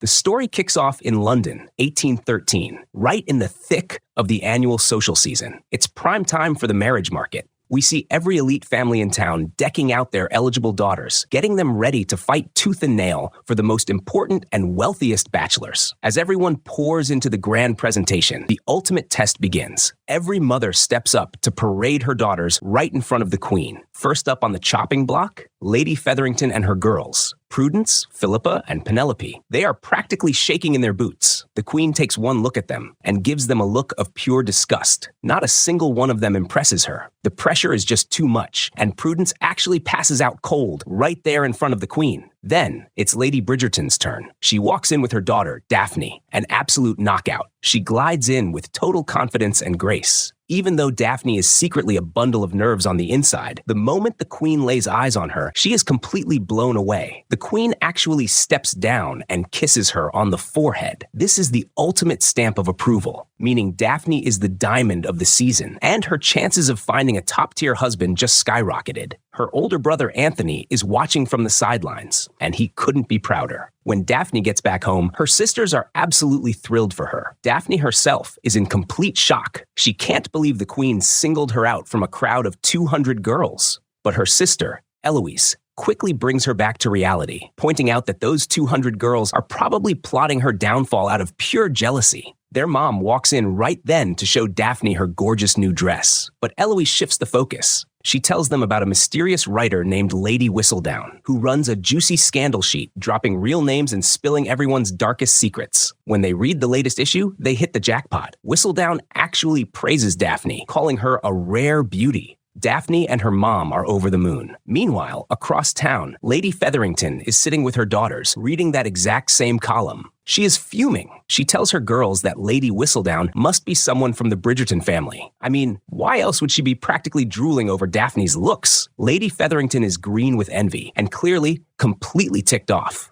The story kicks off in London, 1813, right in the thick of the annual social season. It's prime time for the marriage market. We see every elite family in town decking out their eligible daughters, getting them ready to fight tooth and nail for the most important and wealthiest bachelors. As everyone pours into the grand presentation, the ultimate test begins. Every mother steps up to parade her daughters right in front of the queen. First up on the chopping block, Lady Featherington and her girls, Prudence, Philippa, and Penelope. They are practically shaking in their boots. The queen takes one look at them and gives them a look of pure disgust. Not a single one of them impresses her. The pressure is just too much, and Prudence actually passes out cold right there in front of the queen. Then, it's Lady Bridgerton's turn. She walks in with her daughter, Daphne, an absolute knockout. She glides in with total confidence and grace. Even though Daphne is secretly a bundle of nerves on the inside, the moment the queen lays eyes on her, she is completely blown away. The queen actually steps down and kisses her on the forehead. This is the ultimate stamp of approval, meaning Daphne is the diamond of the season, and her chances of finding a top-tier husband just skyrocketed. Her older brother Anthony is watching from the sidelines, and he couldn't be prouder. When Daphne gets back home, her sisters are absolutely thrilled for her. Daphne herself is in complete shock. She can't believe the queen singled her out from a crowd of 200 girls. But her sister, Eloise, quickly brings her back to reality, pointing out that those 200 girls are probably plotting her downfall out of pure jealousy. Their mom walks in right then to show Daphne her gorgeous new dress. But Eloise shifts the focus. She tells them about a mysterious writer named Lady Whistledown, who runs a juicy scandal sheet, dropping real names and spilling everyone's darkest secrets. When they read the latest issue, they hit the jackpot. Whistledown actually praises Daphne, calling her a rare beauty. Daphne and her mom are over the moon. Meanwhile, across town, Lady Featherington is sitting with her daughters, reading that exact same column. She is fuming. She tells her girls that Lady Whistledown must be someone from the Bridgerton family. I mean, why else would she be practically drooling over Daphne's looks? Lady Featherington is green with envy and clearly completely ticked off.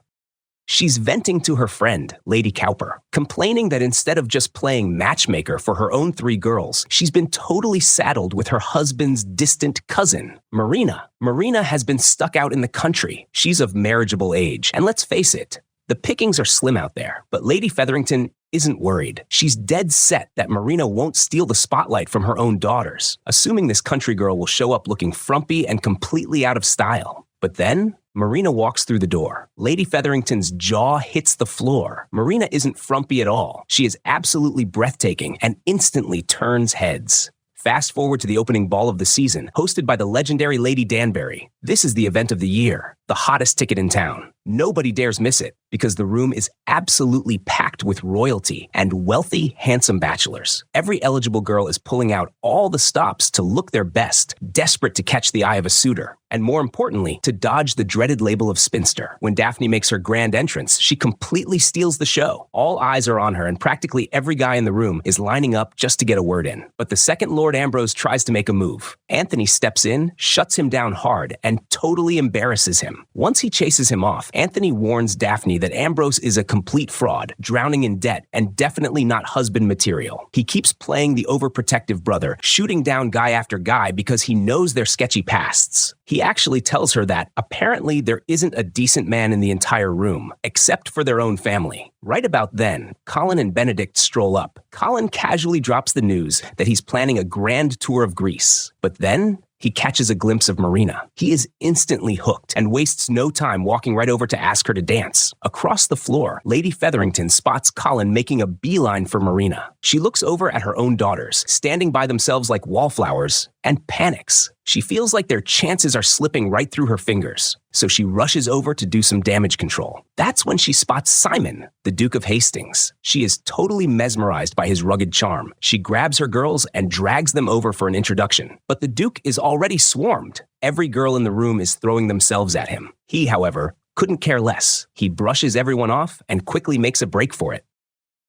She's venting to her friend, Lady Cowper, complaining that instead of just playing matchmaker for her own 3 girls, she's been totally saddled with her husband's distant cousin, Marina. Marina has been stuck out in the country. She's of marriageable age, and let's face it, the pickings are slim out there. But Lady Featherington isn't worried. She's dead set that Marina won't steal the spotlight from her own daughters, assuming this country girl will show up looking frumpy and completely out of style. But then, Marina walks through the door. Lady Featherington's jaw hits the floor. Marina isn't frumpy at all. She is absolutely breathtaking and instantly turns heads. Fast forward to the opening ball of the season, hosted by the legendary Lady Danbury. This is the event of the year, the hottest ticket in town. Nobody dares miss it, because the room is absolutely packed with royalty and wealthy, handsome bachelors. Every eligible girl is pulling out all the stops to look their best, desperate to catch the eye of a suitor, and more importantly, to dodge the dreaded label of spinster. When Daphne makes her grand entrance, she completely steals the show. All eyes are on her, and practically every guy in the room is lining up just to get a word in. But the second Lord Ambrose tries to make a move. Anthony steps in, shuts him down hard, and totally embarrasses him. Once he chases him off, Anthony warns Daphne that Ambrose is a complete fraud, drowning in debt, and definitely not husband material. He keeps playing the overprotective brother, shooting down guy after guy because he knows their sketchy pasts. He actually tells her that apparently there isn't a decent man in the entire room, except for their own family. Right about then, Colin and Benedict stroll up. Colin casually drops the news that he's planning a grand tour of Greece. But then, he catches a glimpse of Marina. He is instantly hooked and wastes no time walking right over to ask her to dance. Across the floor, Lady Featherington spots Colin making a beeline for Marina. She looks over at her own daughters, standing by themselves like wallflowers, and panics. She feels like their chances are slipping right through her fingers, so she rushes over to do some damage control. That's when she spots Simon, the Duke of Hastings. She is totally mesmerized by his rugged charm. She grabs her girls and drags them over for an introduction. But the Duke is already swarmed. Every girl in the room is throwing themselves at him. He, however, couldn't care less. He brushes everyone off and quickly makes a break for it.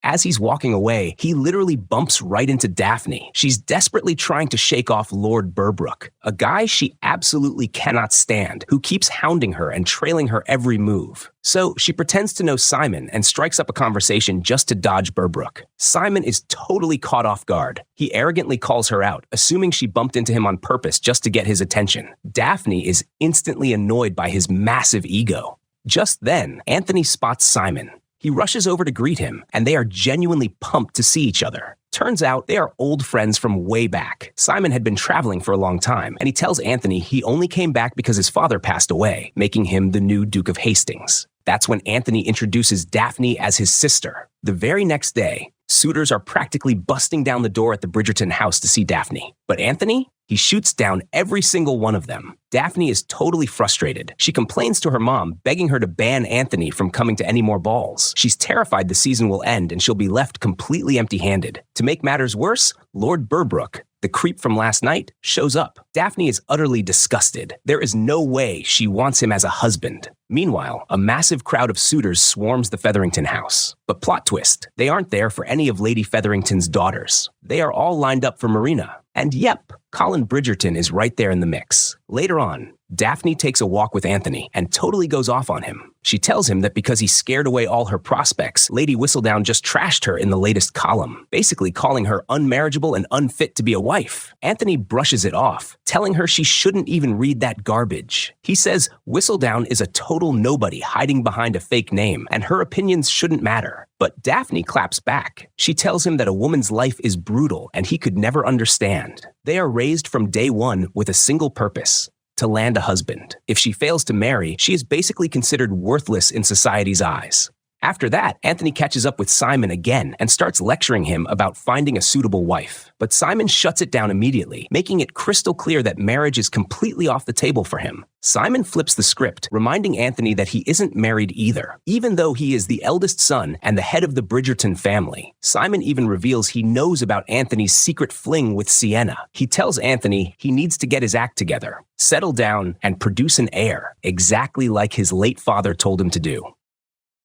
As he's walking away, he literally bumps right into Daphne. She's desperately trying to shake off Lord Burbrook, a guy she absolutely cannot stand, who keeps hounding her and trailing her every move. So she pretends to know Simon and strikes up a conversation just to dodge Burbrook. Simon is totally caught off guard. He arrogantly calls her out, assuming she bumped into him on purpose just to get his attention. Daphne is instantly annoyed by his massive ego. Just then, Anthony spots Simon. He rushes over to greet him, and they are genuinely pumped to see each other. Turns out they are old friends from way back. Simon had been traveling for a long time, and he tells Anthony he only came back because his father passed away, making him the new Duke of Hastings. That's when Anthony introduces Daphne as his sister. The very next day, suitors are practically busting down the door at the Bridgerton house to see Daphne. But Anthony? He shoots down every single one of them. Daphne is totally frustrated. She complains to her mom, begging her to ban Anthony from coming to any more balls. She's terrified the season will end and she'll be left completely empty-handed. To make matters worse, Lord Burbrook, the creep from last night, shows up. Daphne is utterly disgusted. There is no way she wants him as a husband. Meanwhile, a massive crowd of suitors swarms the Featherington house. But plot twist, they aren't there for any of Lady Featherington's daughters. They are all lined up for Marina. And yep, Colin Bridgerton is right there in the mix. Later on, Daphne takes a walk with Anthony and totally goes off on him. She tells him that because he scared away all her prospects, Lady Whistledown just trashed her in the latest column, basically calling her unmarriageable and unfit to be a wife. Anthony brushes it off, telling her she shouldn't even read that garbage. He says Whistledown is a total nobody hiding behind a fake name, and her opinions shouldn't matter. But Daphne claps back. She tells him that a woman's life is brutal and he could never understand. They are raised from day one with a single purpose: to land a husband. If she fails to marry, she is basically considered worthless in society's eyes. After that, Anthony catches up with Simon again and starts lecturing him about finding a suitable wife. But Simon shuts it down immediately, making it crystal clear that marriage is completely off the table for him. Simon flips the script, reminding Anthony that he isn't married either. Even though he is the eldest son and the head of the Bridgerton family, Simon even reveals he knows about Anthony's secret fling with Sienna. He tells Anthony he needs to get his act together, settle down, and produce an heir, exactly like his late father told him to do.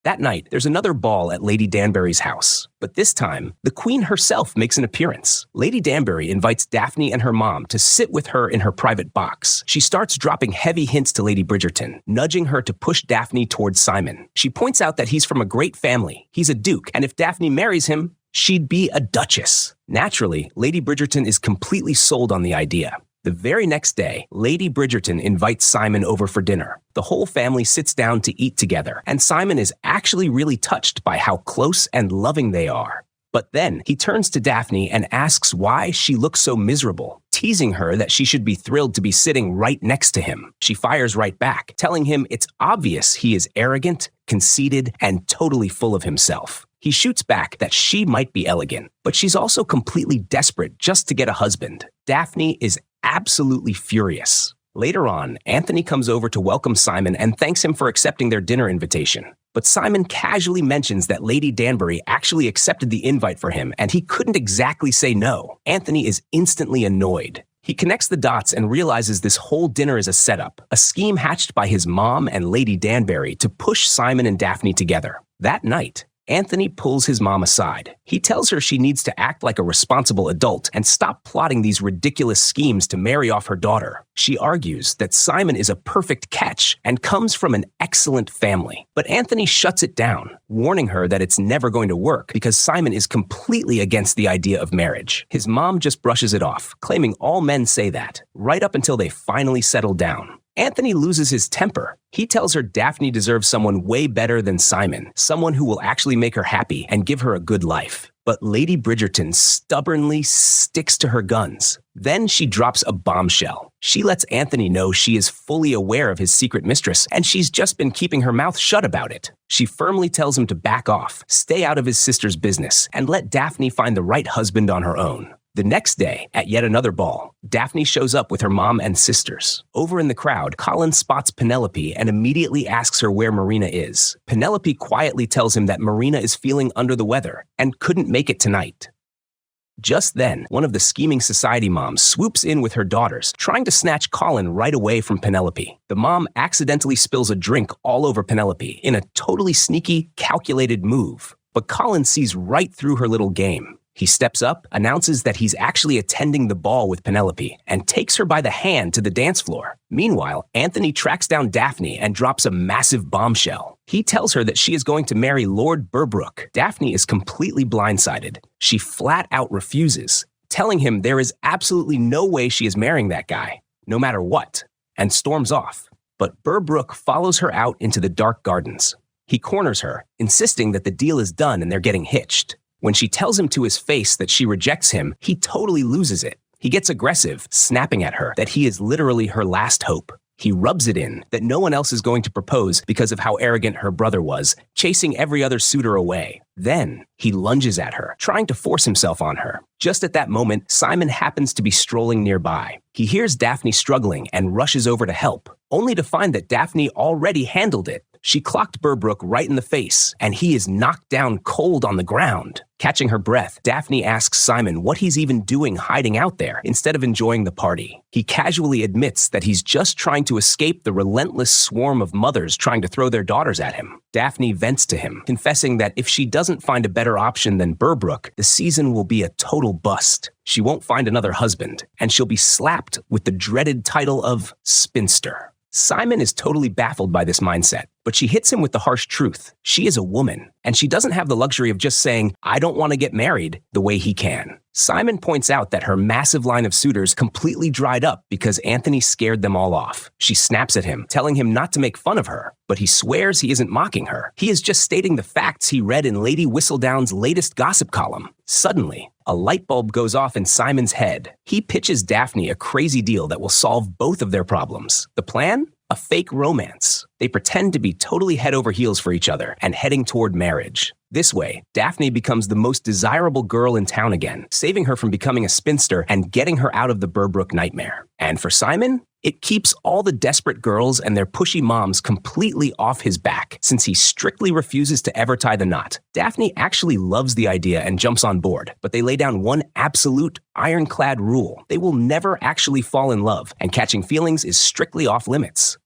That night, there's another ball at Lady Danbury's house. But this time, the Queen herself makes an appearance. Lady Danbury invites Daphne and her mom to sit with her in her private box. She starts dropping heavy hints to Lady Bridgerton, nudging her to push Daphne towards Simon. She points out that he's from a great family. He's a duke, and if Daphne marries him, she'd be a duchess. Naturally, Lady Bridgerton is completely sold on the idea. The very next day, Lady Bridgerton invites Simon over for dinner. The whole family sits down to eat together, and Simon is actually really touched by how close and loving they are. But then he turns to Daphne and asks why she looks so miserable, teasing her that she should be thrilled to be sitting right next to him. She fires right back, telling him it's obvious he is arrogant, conceited, and totally full of himself. He shoots back that she might be elegant, but she's also completely desperate just to get a husband. Daphne is absolutely furious. Later on, Anthony comes over to welcome Simon and thanks him for accepting their dinner invitation. But Simon casually mentions that Lady Danbury actually accepted the invite for him and he couldn't exactly say no. Anthony is instantly annoyed. He connects the dots and realizes this whole dinner is a setup, a scheme hatched by his mom and Lady Danbury to push Simon and Daphne together. That night, Anthony pulls his mom aside. He tells her she needs to act like a responsible adult and stop plotting these ridiculous schemes to marry off her daughter. She argues that Simon is a perfect catch and comes from an excellent family. But Anthony shuts it down, warning her that it's never going to work because Simon is completely against the idea of marriage. His mom just brushes it off, claiming all men say that, right up until they finally settle down. Anthony loses his temper. He tells her Daphne deserves someone way better than Simon, someone who will actually make her happy and give her a good life. But Lady Bridgerton stubbornly sticks to her guns. Then she drops a bombshell. She lets Anthony know she is fully aware of his secret mistress, and she's just been keeping her mouth shut about it. She firmly tells him to back off, stay out of his sister's business, and let Daphne find the right husband on her own. The next day, at yet another ball, Daphne shows up with her mom and sisters. Over in the crowd, Colin spots Penelope and immediately asks her where Marina is. Penelope quietly tells him that Marina is feeling under the weather and couldn't make it tonight. Just then, one of the scheming society moms swoops in with her daughters, trying to snatch Colin right away from Penelope. The mom accidentally spills a drink all over Penelope in a totally sneaky, calculated move. But Colin sees right through her little game. He steps up, announces that he's actually attending the ball with Penelope, and takes her by the hand to the dance floor. Meanwhile, Anthony tracks down Daphne and drops a massive bombshell. He tells her that she is going to marry Lord Burbrook. Daphne is completely blindsided. She flat out refuses, telling him there is absolutely no way she is marrying that guy, no matter what, and storms off. But Burbrook follows her out into the dark gardens. He corners her, insisting that the deal is done and they're getting hitched. When she tells him to his face that she rejects him, he totally loses it. He gets aggressive, snapping at her that he is literally her last hope. He rubs it in that no one else is going to propose because of how arrogant her brother was, chasing every other suitor away. Then he lunges at her, trying to force himself on her. Just at that moment, Simon happens to be strolling nearby. He hears Daphne struggling and rushes over to help, only to find that Daphne already handled it. She clocked Berbrook right in the face, and he is knocked down cold on the ground. Catching her breath, Daphne asks Simon what he's even doing hiding out there instead of enjoying the party. He casually admits that he's just trying to escape the relentless swarm of mothers trying to throw their daughters at him. Daphne vents to him, confessing that if she doesn't find a better option than Berbrook, the season will be a total bust. She won't find another husband, and she'll be slapped with the dreaded title of spinster. Simon is totally baffled by this mindset, but she hits him with the harsh truth. She is a woman, and she doesn't have the luxury of just saying, "I don't want to get married," the way he can. Simon points out that her massive line of suitors completely dried up because Anthony scared them all off. She snaps at him, telling him not to make fun of her, but he swears he isn't mocking her. He is just stating the facts he read in Lady Whistledown's latest gossip column. Suddenly, a light bulb goes off in Simon's head. He pitches Daphne a crazy deal that will solve both of their problems. The plan? A fake romance. They pretend to be totally head over heels for each other and heading toward marriage. This way, Daphne becomes the most desirable girl in town again, saving her from becoming a spinster and getting her out of the Berbrook nightmare. And for Simon, it keeps all the desperate girls and their pushy moms completely off his back, since he strictly refuses to ever tie the knot. Daphne actually loves the idea and jumps on board, but they lay down one absolute, ironclad rule. They will never actually fall in love, and catching feelings is strictly off limits.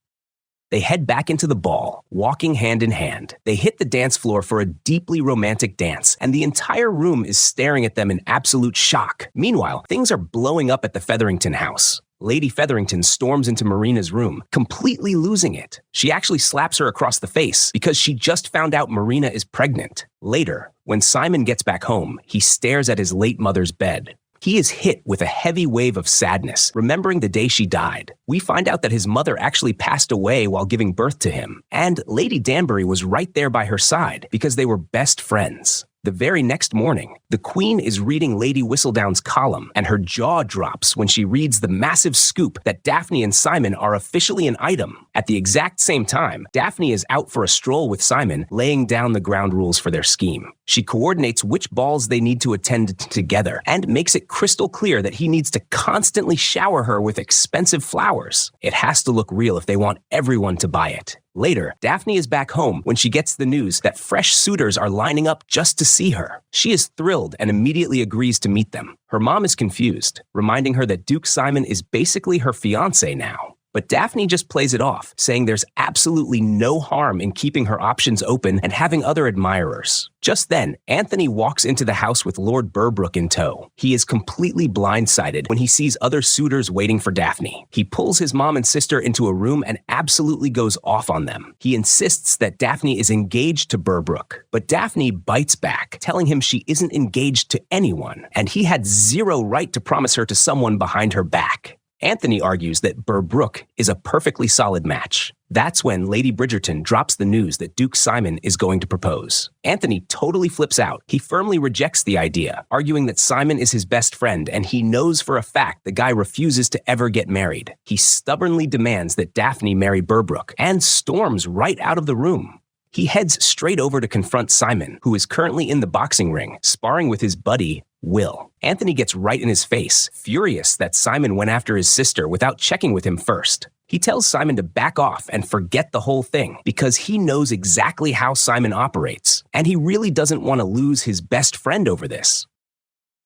They head back into the ball, walking hand in hand. They hit the dance floor for a deeply romantic dance, and the entire room is staring at them in absolute shock. Meanwhile, things are blowing up at the Featherington house. Lady Featherington storms into Marina's room, completely losing it. She actually slaps her across the face because she just found out Marina is pregnant. Later, when Simon gets back home, he stares at his late mother's bed. He is hit with a heavy wave of sadness, remembering the day she died. We find out that his mother actually passed away while giving birth to him, and Lady Danbury was right there by her side because they were best friends. The very next morning, the Queen is reading Lady Whistledown's column, and her jaw drops when she reads the massive scoop that Daphne and Simon are officially an item. At the exact same time, Daphne is out for a stroll with Simon, laying down the ground rules for their scheme. She coordinates which balls they need to attend together, and makes it crystal clear that he needs to constantly shower her with expensive flowers. It has to look real if they want everyone to buy it. Later, Daphne is back home when she gets the news that fresh suitors are lining up just to see her. She is thrilled and immediately agrees to meet them. Her mom is confused, reminding her that Duke Simon is basically her fiancé now. But Daphne just plays it off, saying there's absolutely no harm in keeping her options open and having other admirers. Just then, Anthony walks into the house with Lord Berbrook in tow. He is completely blindsided when he sees other suitors waiting for Daphne. He pulls his mom and sister into a room and absolutely goes off on them. He insists that Daphne is engaged to Berbrook, but Daphne bites back, telling him she isn't engaged to anyone, and he had zero right to promise her to someone behind her back. Anthony argues that Berbrook is a perfectly solid match. That's when Lady Bridgerton drops the news that Duke Simon is going to propose. Anthony totally flips out. He firmly rejects the idea, arguing that Simon is his best friend and he knows for a fact the guy refuses to ever get married. He stubbornly demands that Daphne marry Berbrook and storms right out of the room. He heads straight over to confront Simon, who is currently in the boxing ring, sparring with his buddy, Will. Anthony gets right in his face, furious that Simon went after his sister without checking with him first. He tells Simon to back off and forget the whole thing because he knows exactly how Simon operates, and he really doesn't want to lose his best friend over this.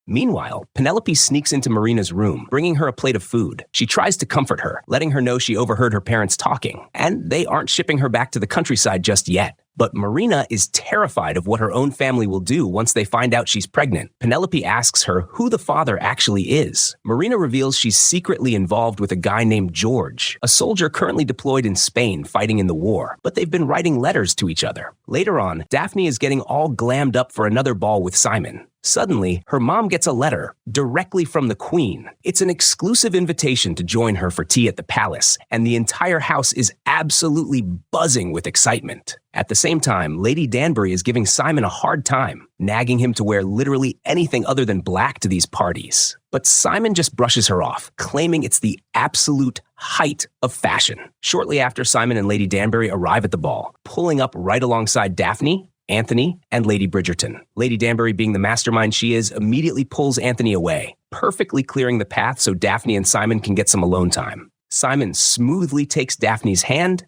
Meanwhile, Penelope sneaks into Marina's room, bringing her a plate of food. She tries to comfort her, letting her know she overheard her parents talking, and they aren't shipping her back to the countryside just yet. But Marina is terrified of what her own family will do once they find out she's pregnant. Penelope asks her who the father actually is. Marina reveals she's secretly involved with a guy named George, a soldier currently deployed in Spain fighting in the war, but they've been writing letters to each other. Later on, Daphne is getting all glammed up for another ball with Simon. Suddenly, her mom gets a letter directly from the queen. It's an exclusive invitation to join her for tea at the palace, and the entire house is absolutely buzzing with excitement. At the same time, Lady Danbury is giving Simon a hard time, nagging him to wear literally anything other than black to these parties. But Simon just brushes her off, claiming it's the absolute height of fashion. Shortly after, Simon and Lady Danbury arrive at the ball, pulling up right alongside Daphne, Anthony, and Lady Bridgerton. Lady Danbury, being the mastermind she is, immediately pulls Anthony away, perfectly clearing the path so Daphne and Simon can get some alone time. Simon smoothly takes Daphne's hand,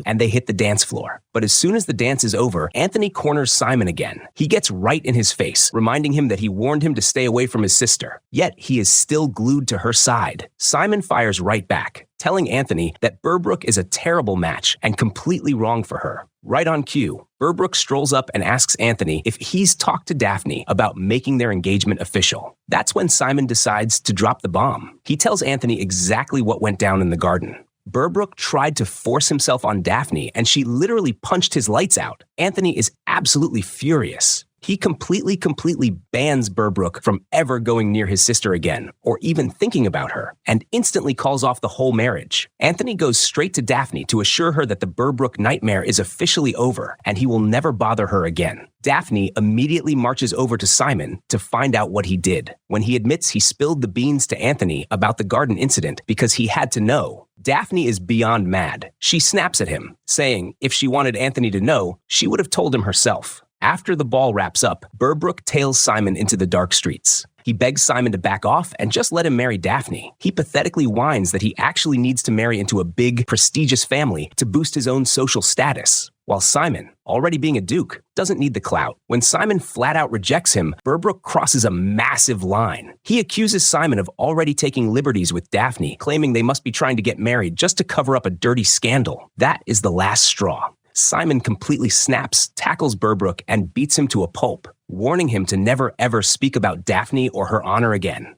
and they hit the dance floor. But as soon as the dance is over, Anthony corners Simon again. He gets right in his face, reminding him that he warned him to stay away from his sister. Yet he is still glued to her side. Simon fires right back, telling Anthony that Berbrook is a terrible match and completely wrong for her. Right on cue, Berbrook strolls up and asks Anthony if he's talked to Daphne about making their engagement official. That's when Simon decides to drop the bomb. He tells Anthony exactly what went down in the garden. Berbrook tried to force himself on Daphne, and she literally punched his lights out. Anthony is absolutely furious. He completely bans Berbrook from ever going near his sister again, or even thinking about her, and instantly calls off the whole marriage. Anthony goes straight to Daphne to assure her that the Berbrook nightmare is officially over, and he will never bother her again. Daphne immediately marches over to Simon to find out what he did. When he admits he spilled the beans to Anthony about the garden incident because he had to know, Daphne is beyond mad. She snaps at him, saying if she wanted Anthony to know, she would have told him herself. After the ball wraps up, Berbrook tails Simon into the dark streets. He begs Simon to back off and just let him marry Daphne. He pathetically whines that he actually needs to marry into a big, prestigious family to boost his own social status, while Simon, already being a duke, doesn't need the clout. When Simon flat out rejects him, Berbrook crosses a massive line. He accuses Simon of already taking liberties with Daphne, claiming they must be trying to get married just to cover up a dirty scandal. That is the last straw. Simon completely snaps, tackles Berbrook, and beats him to a pulp, warning him to never ever speak about Daphne or her honor again.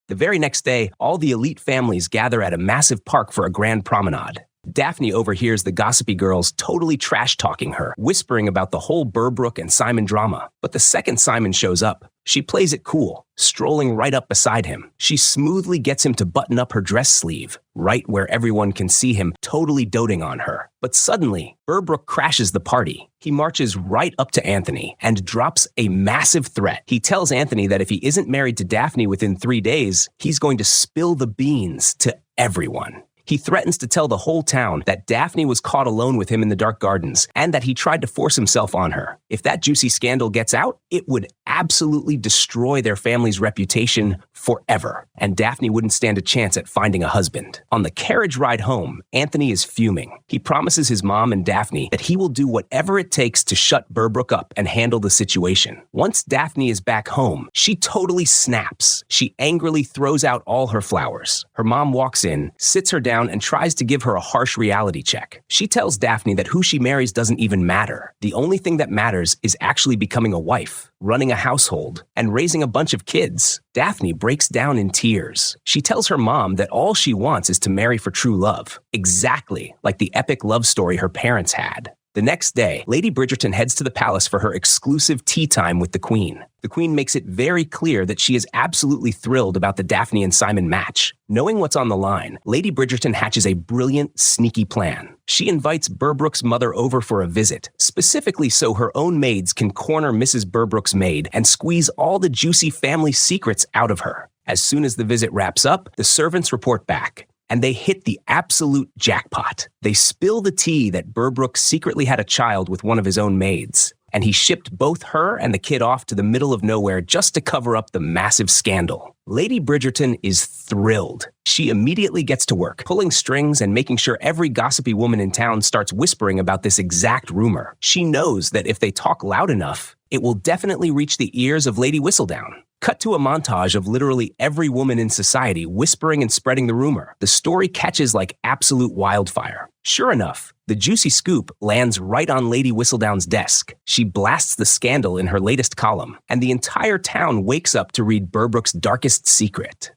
The very next day, all the elite families gather at a massive park for a grand promenade. Daphne overhears the gossipy girls totally trash-talking her, whispering about the whole Berbrook and Simon drama. But the second Simon shows up, she plays it cool, strolling right up beside him. She smoothly gets him to button up her dress sleeve, right where everyone can see him totally doting on her. But suddenly, Berbrook crashes the party. He marches right up to Anthony and drops a massive threat. He tells Anthony that if he isn't married to Daphne within 3 days, he's going to spill the beans to everyone. He threatens to tell the whole town that Daphne was caught alone with him in the dark gardens and that he tried to force himself on her. If that juicy scandal gets out, it would absolutely destroy their family's reputation forever, and Daphne wouldn't stand a chance at finding a husband. On the carriage ride home, Anthony is fuming. He promises his mom and Daphne that he will do whatever it takes to shut Berbrook up and handle the situation. Once Daphne is back home, she totally snaps. She angrily throws out all her flowers. Her mom walks in, sits her down, and tries to give her a harsh reality check. She tells Daphne that who she marries doesn't even matter. The only thing that matters is actually becoming a wife, running a household, and raising a bunch of kids. Daphne breaks down in tears. She tells her mom that all she wants is to marry for true love, exactly like the epic love story her parents had. The next day, Lady Bridgerton heads to the palace for her exclusive tea time with the Queen. The Queen makes it very clear that she is absolutely thrilled about the Daphne and Simon match. Knowing what's on the line, Lady Bridgerton hatches a brilliant, sneaky plan. She invites Berbrook's mother over for a visit, specifically so her own maids can corner Mrs. Berbrook's maid and squeeze all the juicy family secrets out of her. As soon as the visit wraps up, the servants report back, and they hit the absolute jackpot. They spill the tea that Berbrook secretly had a child with one of his own maids, and he shipped both her and the kid off to the middle of nowhere just to cover up the massive scandal. Lady Bridgerton is thrilled. She immediately gets to work, pulling strings and making sure every gossipy woman in town starts whispering about this exact rumor. She knows that if they talk loud enough, it will definitely reach the ears of Lady Whistledown. Cut to a montage of literally every woman in society whispering and spreading the rumor. The story catches like absolute wildfire. Sure enough, the juicy scoop lands right on Lady Whistledown's desk. She blasts the scandal in her latest column, and the entire town wakes up to read Berbrook's darkest secret.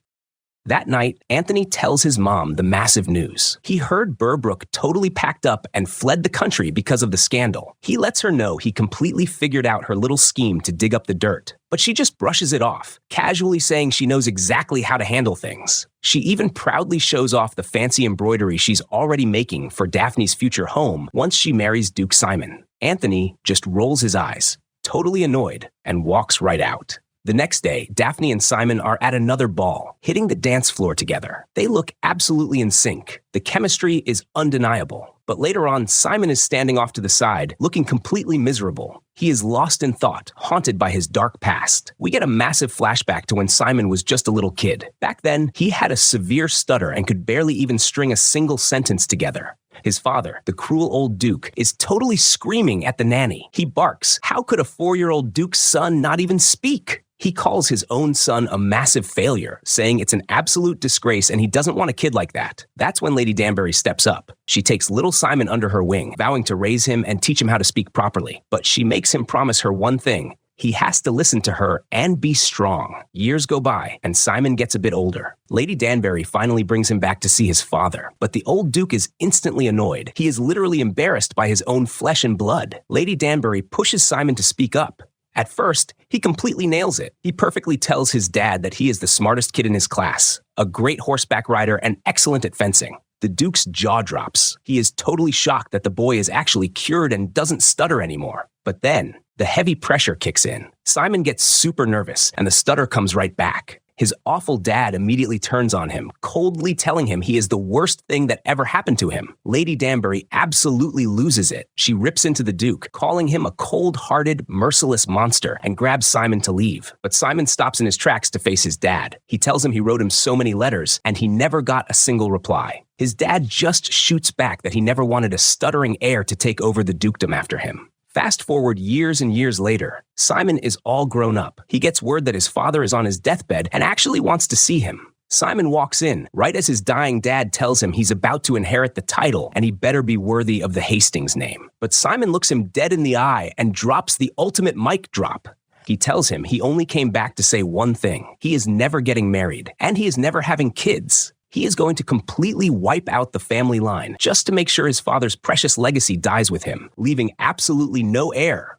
That night, Anthony tells his mom the massive news. He heard Burbrook totally packed up and fled the country because of the scandal. He lets her know he completely figured out her little scheme to dig up the dirt, but she just brushes it off, casually saying she knows exactly how to handle things. She even proudly shows off the fancy embroidery she's already making for Daphne's future home once she marries Duke Simon. Anthony just rolls his eyes, totally annoyed, and walks right out. The next day, Daphne and Simon are at another ball, hitting the dance floor together. They look absolutely in sync. The chemistry is undeniable. But later on, Simon is standing off to the side, looking completely miserable. He is lost in thought, haunted by his dark past. We get a massive flashback to when Simon was just a little kid. Back then, he had a severe stutter and could barely even string a single sentence together. His father, the cruel old Duke, is totally screaming at the nanny. He barks, "How could a 4-year-old Duke's son not even speak?" He calls his own son a massive failure, saying it's an absolute disgrace and he doesn't want a kid like that. That's when Lady Danbury steps up. She takes little Simon under her wing, vowing to raise him and teach him how to speak properly. But she makes him promise her one thing. He has to listen to her and be strong. Years go by, and Simon gets a bit older. Lady Danbury finally brings him back to see his father, but the old Duke is instantly annoyed. He is literally embarrassed by his own flesh and blood. Lady Danbury pushes Simon to speak up. At first, he completely nails it. He perfectly tells his dad that he is the smartest kid in his class, a great horseback rider, and excellent at fencing. The Duke's jaw drops. He is totally shocked that the boy is actually cured and doesn't stutter anymore. But then, the heavy pressure kicks in. Simon gets super nervous, and the stutter comes right back. His awful dad immediately turns on him, coldly telling him he is the worst thing that ever happened to him. Lady Danbury absolutely loses it. She rips into the Duke, calling him a cold-hearted, merciless monster, and grabs Simon to leave. But Simon stops in his tracks to face his dad. He tells him he wrote him so many letters, and he never got a single reply. His dad just shoots back that he never wanted a stuttering heir to take over the dukedom after him. Fast forward years and years later, Simon is all grown up. He gets word that his father is on his deathbed and actually wants to see him. Simon walks in, right as his dying dad tells him he's about to inherit the title and he better be worthy of the Hastings name. But Simon looks him dead in the eye and drops the ultimate mic drop. He tells him he only came back to say one thing. He is never getting married, and he is never having kids. He is going to completely wipe out the family line just to make sure his father's precious legacy dies with him, leaving absolutely no heir.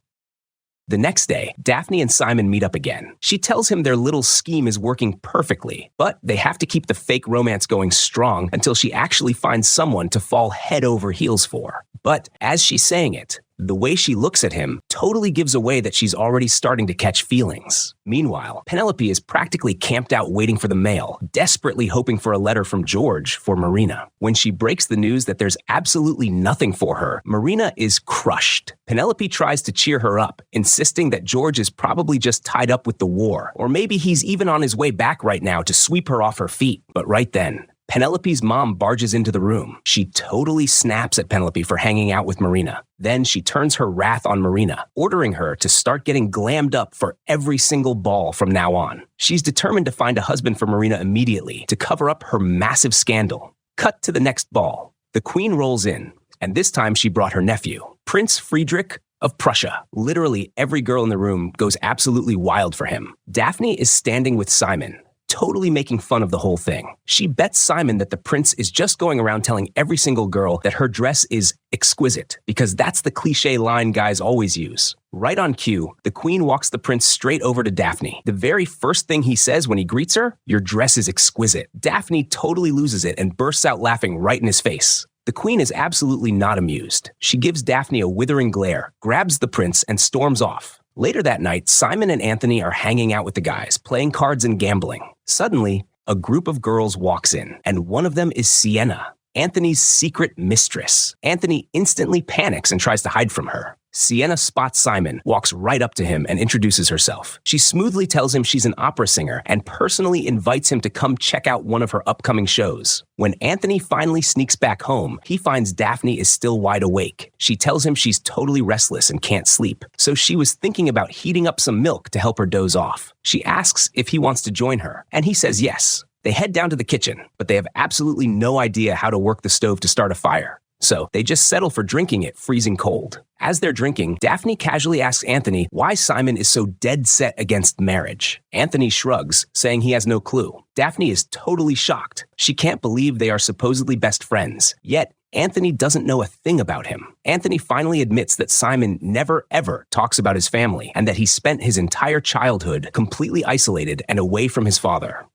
The next day, Daphne and Simon meet up again. She tells him their little scheme is working perfectly, but they have to keep the fake romance going strong until she actually finds someone to fall head over heels for. But as she's saying it, the way she looks at him totally gives away that she's already starting to catch feelings. Meanwhile, Penelope is practically camped out waiting for the mail, desperately hoping for a letter from George for Marina. When she breaks the news that there's absolutely nothing for her, Marina is crushed. Penelope tries to cheer her up, insisting that George is probably just tied up with the war, or maybe he's even on his way back right now to sweep her off her feet. But right then, Penelope's mom barges into the room. She totally snaps at Penelope for hanging out with Marina. Then she turns her wrath on Marina, ordering her to start getting glammed up for every single ball from now on. She's determined to find a husband for Marina immediately to cover up her massive scandal. Cut to the next ball. The queen rolls in, and this time she brought her nephew, Prince Friedrich of Prussia. Literally every girl in the room goes absolutely wild for him. Daphne is standing with Simon, totally making fun of the whole thing. She bets Simon that the prince is just going around telling every single girl that her dress is exquisite, because that's the cliche line guys always use. Right on cue, the queen walks the prince straight over to Daphne. The very first thing he says when he greets her, "Your dress is exquisite." Daphne totally loses it and bursts out laughing right in his face. The queen is absolutely not amused. She gives Daphne a withering glare, grabs the prince, and storms off. Later that night, Simon and Anthony are hanging out with the guys, playing cards and gambling. Suddenly, a group of girls walks in, and one of them is Sienna, Anthony's secret mistress. Anthony instantly panics and tries to hide from her. Sienna spots Simon, walks right up to him, and introduces herself. She smoothly tells him she's an opera singer and personally invites him to come check out one of her upcoming shows. When Anthony finally sneaks back home, he finds Daphne is still wide awake. She tells him she's totally restless and can't sleep, so she was thinking about heating up some milk to help her doze off. She asks if he wants to join her, and he says yes. They head down to the kitchen, but they have absolutely no idea how to work the stove to start a fire. so they just settle for drinking it freezing cold. As they're drinking, Daphne casually asks Anthony why Simon is so dead set against marriage. Anthony shrugs, saying he has no clue. Daphne is totally shocked. She can't believe they are supposedly best friends, yet Anthony doesn't know a thing about him. Anthony finally admits that Simon never ever talks about his family and that he spent his entire childhood completely isolated and away from his father.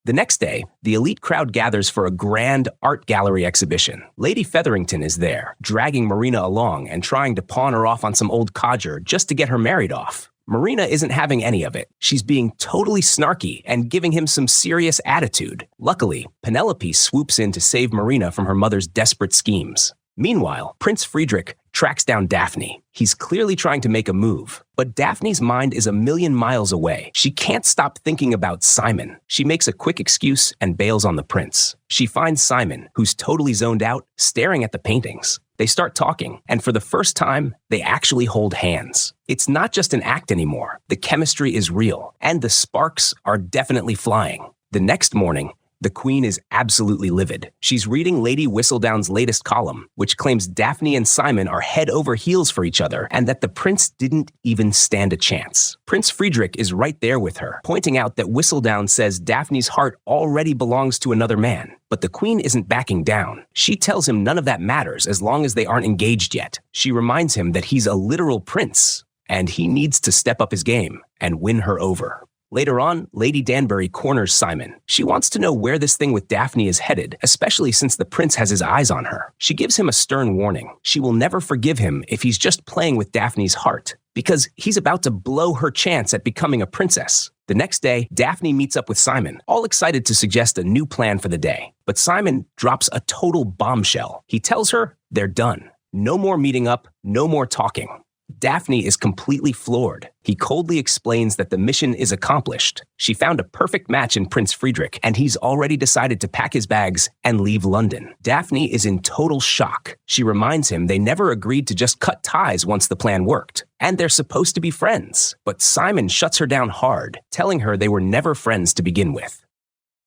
The next day, the elite crowd gathers for a grand art gallery exhibition. Lady Featherington is there, dragging Marina along and trying to pawn her off on some old codger just to get her married off. Marina isn't having any of it. She's being totally snarky and giving him some serious attitude. Luckily, Penelope swoops in to save Marina from her mother's desperate schemes. Meanwhile, Prince Friedrich tracks down Daphne. He's clearly trying to make a move, but Daphne's mind is a million miles away. She can't stop thinking about Simon. She makes a quick excuse and bails on the prince. She finds Simon, who's totally zoned out, staring at the paintings. They start talking, and for the first time, they actually hold hands. It's not just an act anymore. The chemistry is real, and the sparks are definitely flying. The next morning, the queen is absolutely livid. She's reading Lady Whistledown's latest column, which claims Daphne and Simon are head over heels for each other and that the prince didn't even stand a chance. Prince Friedrich is right there with her, pointing out that Whistledown says Daphne's heart already belongs to another man. But the queen isn't backing down. She tells him none of that matters as long as they aren't engaged yet. She reminds him that he's a literal prince, and he needs to step up his game and win her over. Later on, Lady Danbury corners Simon. She wants to know where this thing with Daphne is headed, especially since the prince has his eyes on her. She gives him a stern warning. She will never forgive him if he's just playing with Daphne's heart, because he's about to blow her chance at becoming a princess. The next day, Daphne meets up with Simon, all excited to suggest a new plan for the day. But Simon drops a total bombshell. He tells her they're done. No more meeting up, no more talking. Daphne is completely floored. He coldly explains that the mission is accomplished. She found a perfect match in Prince Friedrich, and he's already decided to pack his bags and leave London. Daphne is in total shock. She reminds him they never agreed to just cut ties once the plan worked, and they're supposed to be friends. But Simon shuts her down hard, telling her they were never friends to begin with.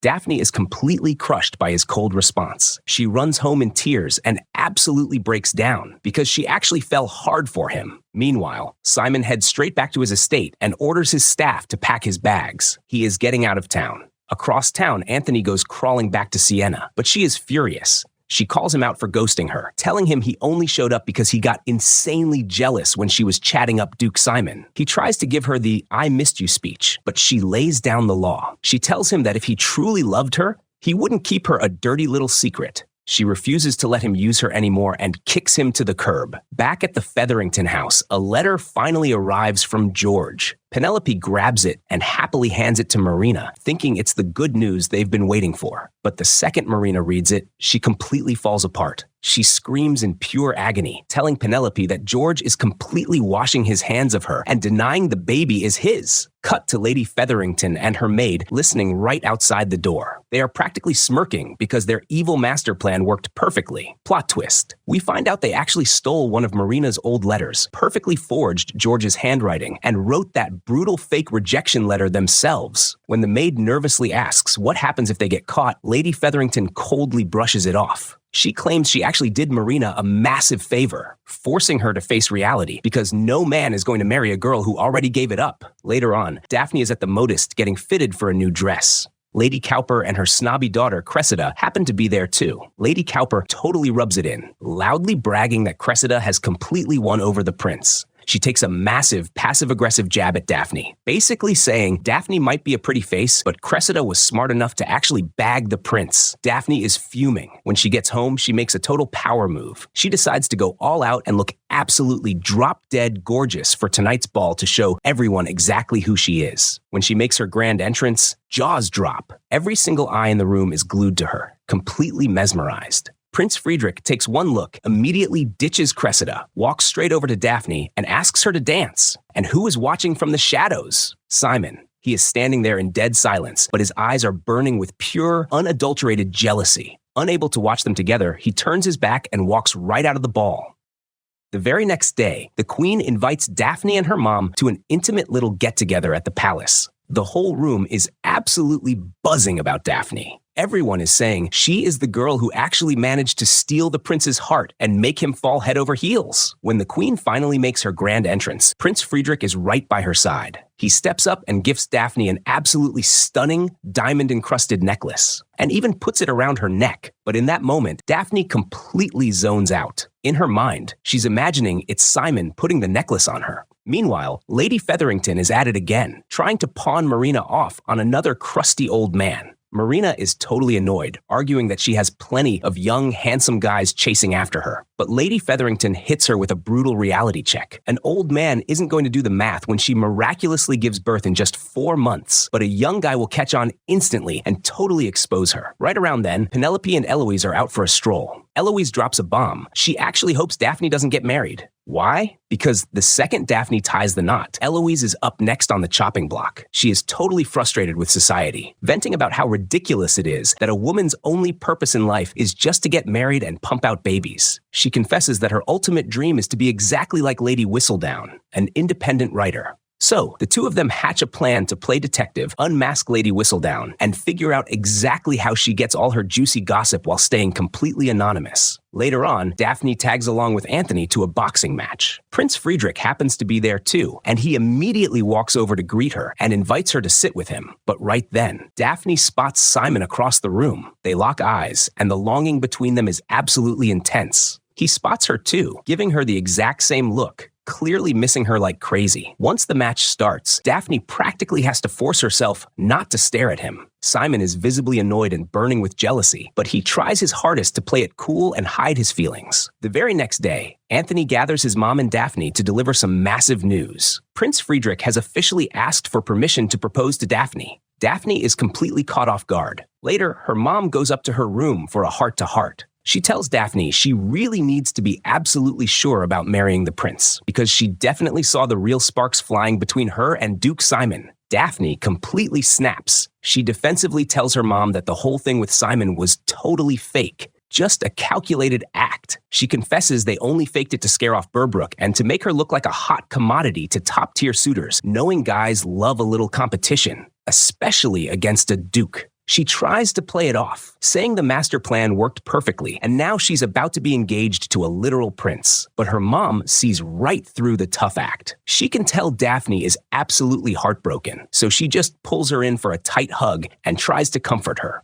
Daphne is completely crushed by his cold response. She runs home in tears and absolutely breaks down because she actually fell hard for him. Meanwhile, Simon heads straight back to his estate and orders his staff to pack his bags. He is getting out of town. Across town, Anthony goes crawling back to Sienna, but she is furious. She calls him out for ghosting her, telling him he only showed up because he got insanely jealous when she was chatting up Duke Simon. He tries to give her the "I missed you" speech, but she lays down the law. She tells him that if he truly loved her, he wouldn't keep her a dirty little secret. She refuses to let him use her anymore and kicks him to the curb. Back at the Featherington house, a letter finally arrives from George. Penelope grabs it and happily hands it to Marina, thinking it's the good news they've been waiting for. But the second Marina reads it, she completely falls apart. She screams in pure agony, telling Penelope that George is completely washing his hands of her and denying the baby is his. Cut to Lady Featherington and her maid listening right outside the door. They are practically smirking because their evil master plan worked perfectly. Plot twist. We find out they actually stole one of Marina's old letters, perfectly forged George's handwriting, and wrote that brutal fake rejection letter themselves. When the maid nervously asks what happens if they get caught, Lady Featherington coldly brushes it off. She claims she actually did Marina a massive favor, forcing her to face reality because no man is going to marry a girl who already gave it up. Later on, Daphne is at the modist getting fitted for a new dress. Lady Cowper and her snobby daughter, Cressida, happen to be there too. Lady Cowper totally rubs it in, loudly bragging that Cressida has completely won over the prince. She takes a massive passive-aggressive jab at Daphne, basically saying Daphne might be a pretty face, but Cressida was smart enough to actually bag the prince. Daphne is fuming. When she gets home, she makes a total power move. She decides to go all out and look absolutely drop-dead gorgeous for tonight's ball to show everyone exactly who she is. When she makes her grand entrance, jaws drop. Every single eye in the room is glued to her, completely mesmerized. Prince Friedrich takes one look, immediately ditches Cressida, walks straight over to Daphne, and asks her to dance. And who is watching from the shadows? Simon. He is standing there in dead silence, but his eyes are burning with pure, unadulterated jealousy. Unable to watch them together, he turns his back and walks right out of the ball. The very next day, the queen invites Daphne and her mom to an intimate little get-together at the palace. The whole room is absolutely buzzing about Daphne. Everyone is saying she is the girl who actually managed to steal the prince's heart and make him fall head over heels. When the queen finally makes her grand entrance, Prince Friedrich is right by her side. He steps up and gifts Daphne an absolutely stunning diamond-encrusted necklace, and even puts it around her neck. But in that moment, Daphne completely zones out. In her mind, she's imagining it's Simon putting the necklace on her. Meanwhile, Lady Featherington is at it again, trying to pawn Marina off on another crusty old man. Marina is totally annoyed, arguing that she has plenty of young, handsome guys chasing after her. But Lady Featherington hits her with a brutal reality check. An old man isn't going to do the math when she miraculously gives birth in just 4 months, but a young guy will catch on instantly and totally expose her. Right around then, Penelope and Eloise are out for a stroll. Eloise drops a bomb. She actually hopes Daphne doesn't get married. Why? Because the second Daphne ties the knot, Eloise is up next on the chopping block. She is totally frustrated with society, venting about how ridiculous it is that a woman's only purpose in life is just to get married and pump out babies. She confesses that her ultimate dream is to be exactly like Lady Whistledown, an independent writer. So, the two of them hatch a plan to play detective, unmask Lady Whistledown, and figure out exactly how she gets all her juicy gossip while staying completely anonymous. Later on, Daphne tags along with Anthony to a boxing match. Prince Friedrich happens to be there too, and he immediately walks over to greet her and invites her to sit with him. But right then, Daphne spots Simon across the room. They lock eyes, and the longing between them is absolutely intense. He spots her too, giving her the exact same look, clearly missing her like crazy. Once the match starts, Daphne practically has to force herself not to stare at him. Simon is visibly annoyed and burning with jealousy, but he tries his hardest to play it cool and hide his feelings. The very next day, Anthony gathers his mom and Daphne to deliver some massive news. Prince Friedrich has officially asked for permission to propose to Daphne. Daphne is completely caught off guard. Later, her mom goes up to her room for a heart-to-heart. She tells Daphne she really needs to be absolutely sure about marrying the prince, because she definitely saw the real sparks flying between her and Duke Simon. Daphne completely snaps. She defensively tells her mom that the whole thing with Simon was totally fake, just a calculated act. She confesses they only faked it to scare off Burbrook and to make her look like a hot commodity to top-tier suitors, knowing guys love a little competition, especially against a duke. She tries to play it off, saying the master plan worked perfectly, and now she's about to be engaged to a literal prince. But her mom sees right through the tough act. She can tell Daphne is absolutely heartbroken, so she just pulls her in for a tight hug and tries to comfort her.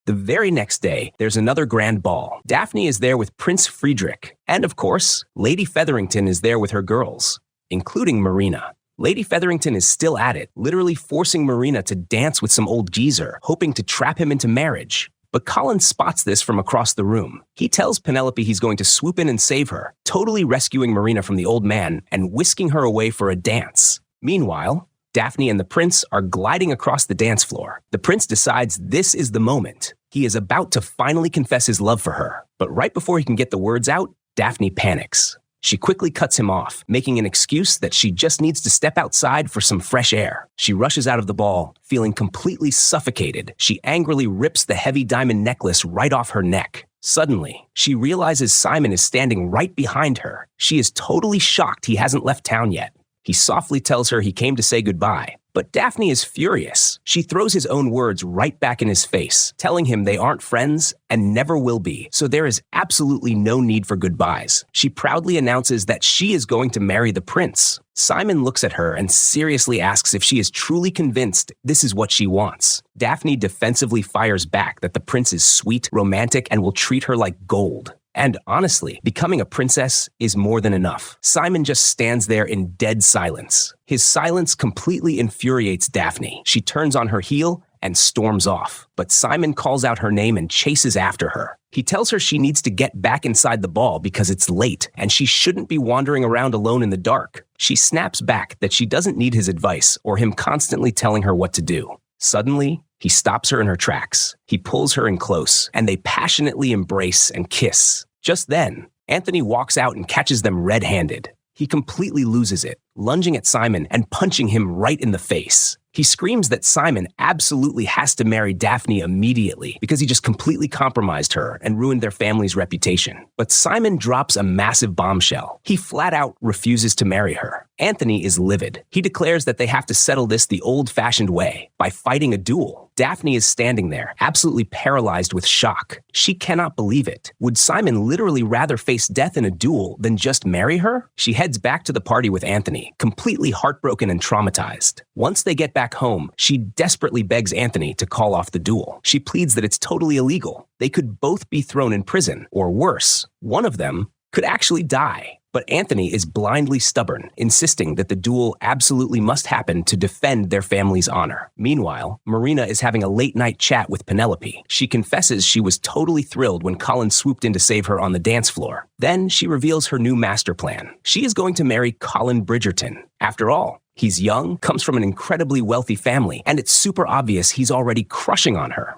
The very next day, there's another grand ball. Daphne is there with Prince Friedrich, and of course, Lady Featherington is there with her girls, including Marina. Lady Featherington is still at it, literally forcing Marina to dance with some old geezer, hoping to trap him into marriage. But Colin spots this from across the room. He tells Penelope he's going to swoop in and save her, totally rescuing Marina from the old man and whisking her away for a dance. Meanwhile, Daphne and the prince are gliding across the dance floor. The prince decides this is the moment. He is about to finally confess his love for her. But right before he can get the words out, Daphne panics. She quickly cuts him off, making an excuse that she just needs to step outside for some fresh air. She rushes out of the ball, feeling completely suffocated. She angrily rips the heavy diamond necklace right off her neck. Suddenly, she realizes Simon is standing right behind her. She is totally shocked he hasn't left town yet. He softly tells her he came to say goodbye. But Daphne is furious. She throws his own words right back in his face, telling him they aren't friends and never will be, so there is absolutely no need for goodbyes. She proudly announces that she is going to marry the prince. Simon looks at her and seriously asks if she is truly convinced this is what she wants. Daphne defensively fires back that the prince is sweet, romantic, and will treat her like gold. And honestly, becoming a princess is more than enough. Simon just stands there in dead silence. His silence completely infuriates Daphne. She turns on her heel and storms off. But Simon calls out her name and chases after her. He tells her she needs to get back inside the ball because it's late, and she shouldn't be wandering around alone in the dark. She snaps back that she doesn't need his advice or him constantly telling her what to do. Suddenly, he stops her in her tracks. He pulls her in close, and they passionately embrace and kiss. Just then, Anthony walks out and catches them red-handed. He completely loses it, lunging at Simon and punching him right in the face. He screams that Simon absolutely has to marry Daphne immediately because he just completely compromised her and ruined their family's reputation. But Simon drops a massive bombshell. He flat out refuses to marry her. Anthony is livid. He declares that they have to settle this the old-fashioned way, by fighting a duel. Daphne is standing there, absolutely paralyzed with shock. She cannot believe it. Would Simon literally rather face death in a duel than just marry her? She heads back to the party with Anthony, completely heartbroken and traumatized. Once they get back home, she desperately begs Anthony to call off the duel. She pleads that it's totally illegal. They could both be thrown in prison, or worse, one of them could actually die. But Anthony is blindly stubborn, insisting that the duel absolutely must happen to defend their family's honor. Meanwhile, Marina is having a late-night chat with Penelope. She confesses she was totally thrilled when Colin swooped in to save her on the dance floor. Then she reveals her new master plan. She is going to marry Colin Bridgerton. After all, he's young, comes from an incredibly wealthy family, and it's super obvious he's already crushing on her.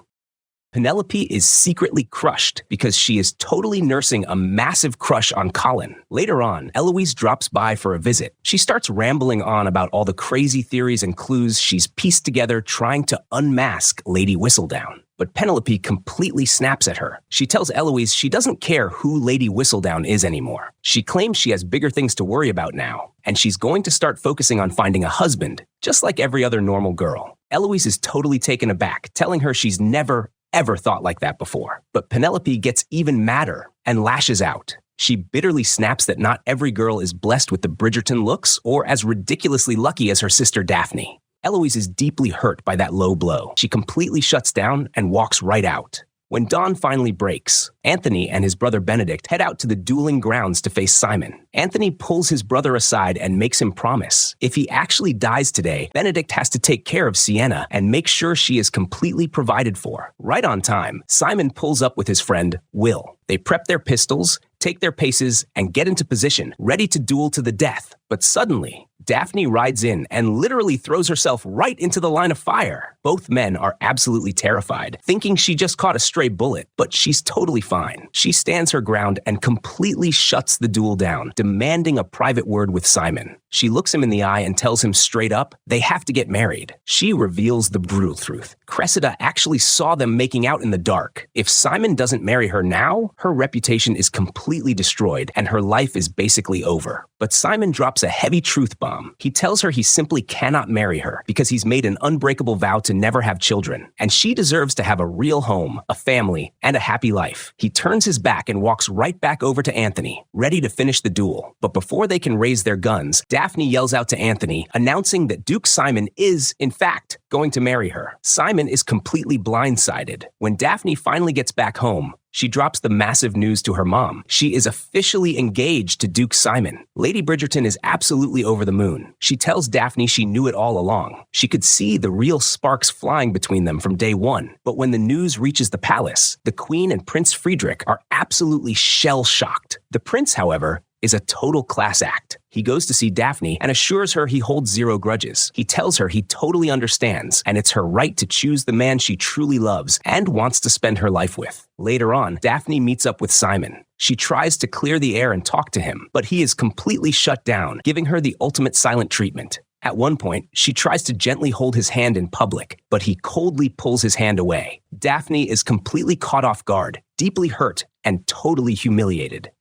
Penelope is secretly crushed because she is totally nursing a massive crush on Colin. Later on, Eloise drops by for a visit. She starts rambling on about all the crazy theories and clues she's pieced together trying to unmask Lady Whistledown. But Penelope completely snaps at her. She tells Eloise she doesn't care who Lady Whistledown is anymore. She claims she has bigger things to worry about now, and she's going to start focusing on finding a husband, just like every other normal girl. Eloise is totally taken aback, telling her she's never, ever thought like that before. But Penelope gets even madder and lashes out. She bitterly snaps that not every girl is blessed with the Bridgerton looks or as ridiculously lucky as her sister Daphne. Eloise is deeply hurt by that low blow. She completely shuts down and walks right out. When dawn finally breaks, Anthony and his brother Benedict head out to the dueling grounds to face Simon. Anthony pulls his brother aside and makes him promise. If he actually dies today, Benedict has to take care of Sienna and make sure she is completely provided for. Right on time, Simon pulls up with his friend, Will. They prep their pistols, take their paces, and get into position, ready to duel to the death. But suddenly, Daphne rides in and literally throws herself right into the line of fire. Both men are absolutely terrified, thinking she just caught a stray bullet, but she's totally fine. She stands her ground and completely shuts the duel down, demanding a private word with Simon. She looks him in the eye and tells him straight up, they have to get married. She reveals the brutal truth. Cressida actually saw them making out in the dark. If Simon doesn't marry her now, her reputation is completely destroyed and her life is basically over. But Simon drops a heavy truth bomb. He tells her he simply cannot marry her because he's made an unbreakable vow to never have children, and she deserves to have a real home, a family, and a happy life. He turns his back and walks right back over to Anthony, ready to finish the duel. But before they can raise their guns, Daphne yells out to Anthony, announcing that Duke Simon is, in fact, going to marry her. Simon is completely blindsided. When Daphne finally gets back home, she drops the massive news to her mom. She is officially engaged to Duke Simon. Lady Bridgerton is absolutely over the moon. She tells Daphne she knew it all along. She could see the real sparks flying between them from day one. But when the news reaches the palace, the Queen and Prince Friedrich are absolutely shell-shocked. The prince, however, is a total class act. He goes to see Daphne and assures her he holds zero grudges. He tells her he totally understands, and it's her right to choose the man she truly loves and wants to spend her life with. Later on, Daphne meets up with Simon. She tries to clear the air and talk to him, but he is completely shut down, giving her the ultimate silent treatment. At one point, she tries to gently hold his hand in public, but he coldly pulls his hand away. Daphne is completely caught off guard, deeply hurt, and totally humiliated.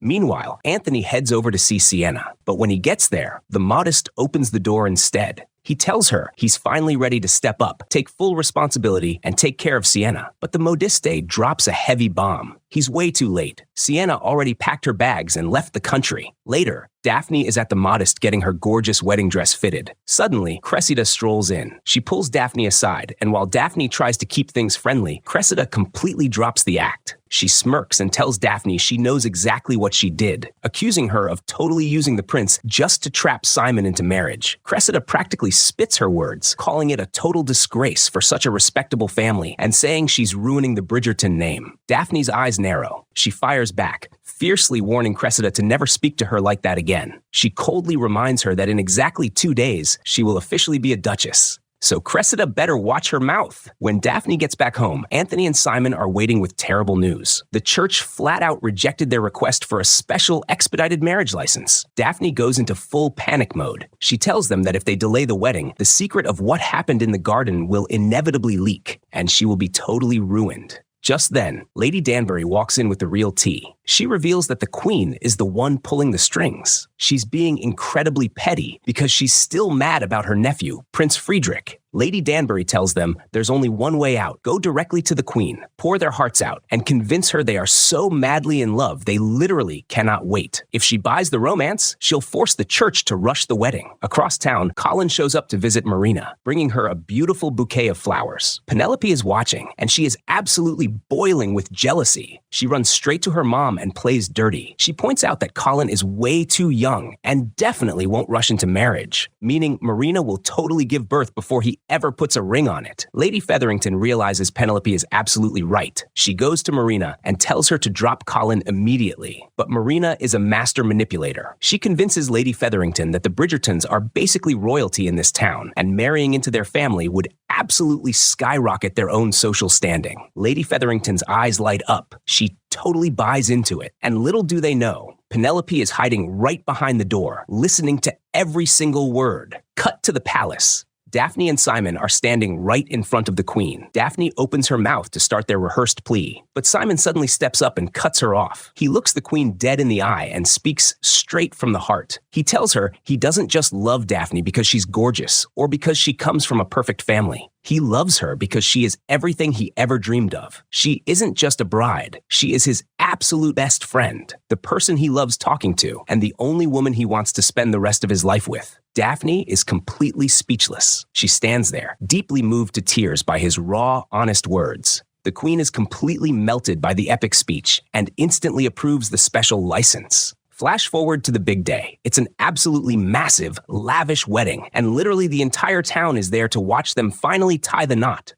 Meanwhile, Anthony heads over to see Sienna, but when he gets there, the modest opens the door instead. He tells her he's finally ready to step up, take full responsibility, and take care of Sienna. But the modiste drops a heavy bomb. He's way too late. Sienna already packed her bags and left the country. Later, Daphne is at the modest getting her gorgeous wedding dress fitted. Suddenly, Cressida strolls in. She pulls Daphne aside, and while Daphne tries to keep things friendly, Cressida completely drops the act. She smirks and tells Daphne she knows exactly what she did, accusing her of totally using the prince just to trap Simon into marriage. Cressida practically spits her words, calling it a total disgrace for such a respectable family and saying she's ruining the Bridgerton name. Daphne's eyes narrow. She fires back, fiercely warning Cressida to never speak to her like that again. She coldly reminds her that in exactly 2 days, she will officially be a duchess. So Cressida better watch her mouth. When Daphne gets back home, Anthony and Simon are waiting with terrible news. The church flat out rejected their request for a special expedited marriage license. Daphne goes into full panic mode. She tells them that if they delay the wedding, the secret of what happened in the garden will inevitably leak, and she will be totally ruined. Just then, Lady Danbury walks in with the real tea. She reveals that the queen is the one pulling the strings. She's being incredibly petty because she's still mad about her nephew, Prince Friedrich. Lady Danbury tells them there's only one way out. Go directly to the queen, pour their hearts out, and convince her they are so madly in love they literally cannot wait. If she buys the romance, she'll force the church to rush the wedding. Across town, Colin shows up to visit Marina, bringing her a beautiful bouquet of flowers. Penelope is watching, and she is absolutely boiling with jealousy. She runs straight to her mom and plays dirty. She points out that Colin is way too young and definitely won't rush into marriage, meaning Marina will totally give birth before he ever puts a ring on it. Lady Featherington realizes Penelope is absolutely right. She goes to Marina and tells her to drop Colin immediately. But Marina is a master manipulator. She convinces Lady Featherington that the Bridgertons are basically royalty in this town, and marrying into their family would absolutely skyrocket their own social standing. Lady Featherington's eyes light up. She totally buys into it. And little do they know, Penelope is hiding right behind the door, listening to every single word. Cut to the palace. Daphne and Simon are standing right in front of the queen. Daphne opens her mouth to start their rehearsed plea, but Simon suddenly steps up and cuts her off. He looks the queen dead in the eye and speaks straight from the heart. He tells her he doesn't just love Daphne because she's gorgeous or because she comes from a perfect family. He loves her because she is everything he ever dreamed of. She isn't just a bride. She is his absolute best friend, the person he loves talking to, and the only woman he wants to spend the rest of his life with. Daphne is completely speechless. She stands there, deeply moved to tears by his raw, honest words. The queen is completely melted by the epic speech and instantly approves the special license. Flash forward to the big day. It's an absolutely massive, lavish wedding, and literally the entire town is there to watch them finally tie the knot.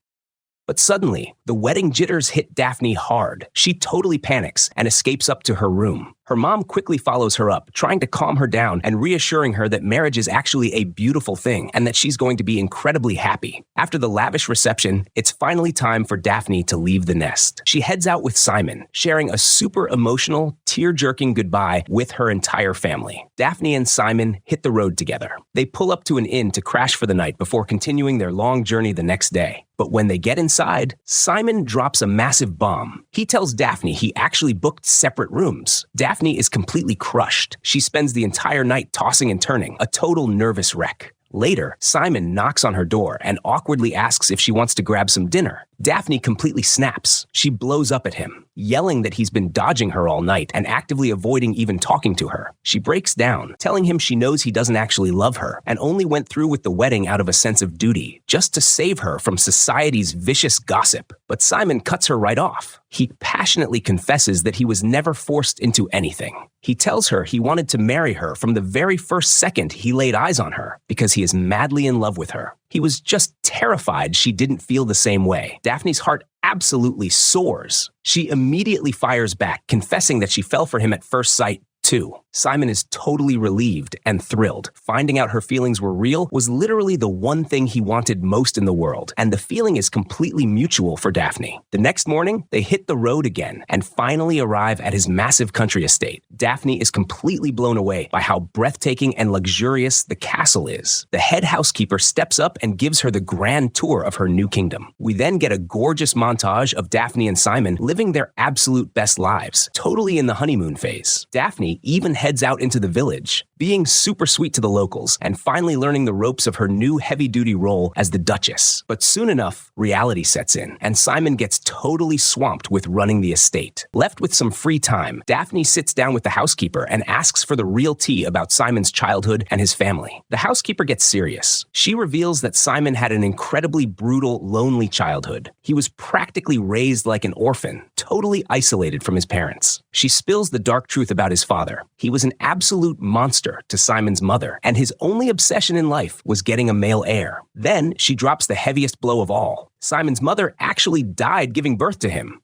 But suddenly, the wedding jitters hit Daphne hard. She totally panics and escapes up to her room. Her mom quickly follows her up, trying to calm her down and reassuring her that marriage is actually a beautiful thing and that she's going to be incredibly happy. After the lavish reception, it's finally time for Daphne to leave the nest. She heads out with Simon, sharing a super emotional, tear-jerking goodbye with her entire family. Daphne and Simon hit the road together. They pull up to an inn to crash for the night before continuing their long journey the next day. But when they get inside, Simon drops a massive bomb. He tells Daphne he actually booked separate rooms. Daphne is completely crushed. She spends the entire night tossing and turning, a total nervous wreck. Later, Simon knocks on her door and awkwardly asks if she wants to grab some dinner. Daphne completely snaps. She blows up at him, yelling that he's been dodging her all night and actively avoiding even talking to her. She breaks down, telling him she knows he doesn't actually love her and only went through with the wedding out of a sense of duty, just to save her from society's vicious gossip. But Simon cuts her right off. He passionately confesses that he was never forced into anything. He tells her he wanted to marry her from the very first second he laid eyes on her because he is madly in love with her. He was just terrified she didn't feel the same way. Daphne's heart absolutely soars. She immediately fires back, confessing that she fell for him at first sight, too. Simon is totally relieved and thrilled. Finding out her feelings were real was literally the one thing he wanted most in the world, and the feeling is completely mutual for Daphne. The next morning, they hit the road again and finally arrive at his massive country estate. Daphne is completely blown away by how breathtaking and luxurious the castle is. The head housekeeper steps up and gives her the grand tour of her new kingdom. We then get a gorgeous montage of Daphne and Simon living their absolute best lives, totally in the honeymoon phase. Daphne even heads out into the village, being super sweet to the locals and finally learning the ropes of her new heavy-duty role as the Duchess. But soon enough, reality sets in, and Simon gets totally swamped with running the estate. Left with some free time, Daphne sits down with the housekeeper and asks for the real tea about Simon's childhood and his family. The housekeeper gets serious. She reveals that Simon had an incredibly brutal, lonely childhood. He was practically raised like an orphan, totally isolated from his parents. She spills the dark truth about his father. He was an absolute monster to Simon's mother, and his only obsession in life was getting a male heir. Then she drops the heaviest blow of all. Simon's mother actually died giving birth to him.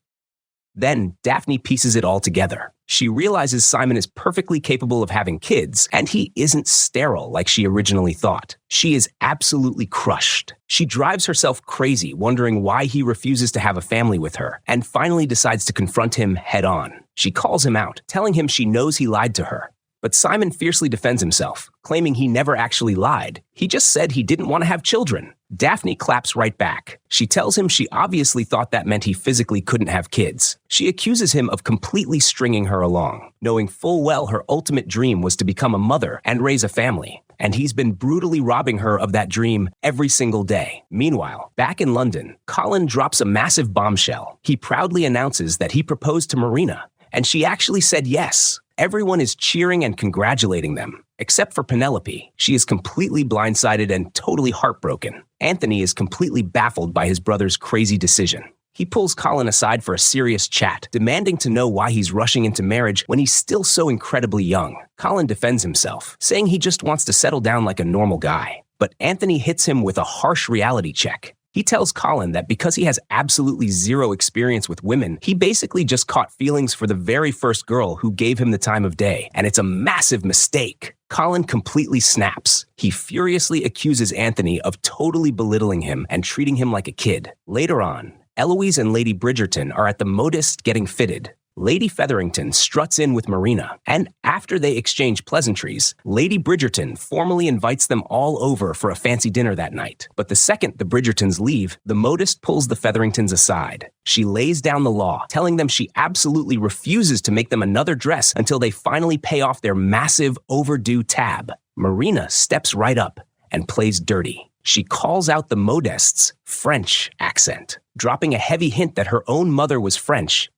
Then Daphne pieces it all together. She realizes Simon is perfectly capable of having kids, and he isn't sterile like she originally thought. She is absolutely crushed. She drives herself crazy, wondering why he refuses to have a family with her, and finally decides to confront him head on. She calls him out, telling him she knows he lied to her. But Simon fiercely defends himself, claiming he never actually lied. He just said he didn't want to have children. Daphne claps right back. She tells him she obviously thought that meant he physically couldn't have kids. She accuses him of completely stringing her along, knowing full well her ultimate dream was to become a mother and raise a family. And he's been brutally robbing her of that dream every single day. Meanwhile, back in London, Colin drops a massive bombshell. He proudly announces that he proposed to Marina, and she actually said yes. Everyone is cheering and congratulating them, except for Penelope. She is completely blindsided and totally heartbroken. Anthony is completely baffled by his brother's crazy decision. He pulls Colin aside for a serious chat, demanding to know why he's rushing into marriage when he's still so incredibly young. Colin defends himself, saying he just wants to settle down like a normal guy. But Anthony hits him with a harsh reality check. He tells Colin that because he has absolutely zero experience with women, he basically just caught feelings for the very first girl who gave him the time of day, and it's a massive mistake. Colin completely snaps. He furiously accuses Anthony of totally belittling him and treating him like a kid. Later on, Eloise and Lady Bridgerton are at the modist getting fitted. Lady Featherington struts in with Marina, and after they exchange pleasantries, Lady Bridgerton formally invites them all over for a fancy dinner that night. But the second the Bridgertons leave, the modist pulls the Featheringtons aside. She lays down the law, telling them she absolutely refuses to make them another dress until they finally pay off their massive, overdue tab. Marina steps right up and plays dirty. She calls out the modist's French accent, dropping a heavy hint that her own mother was French.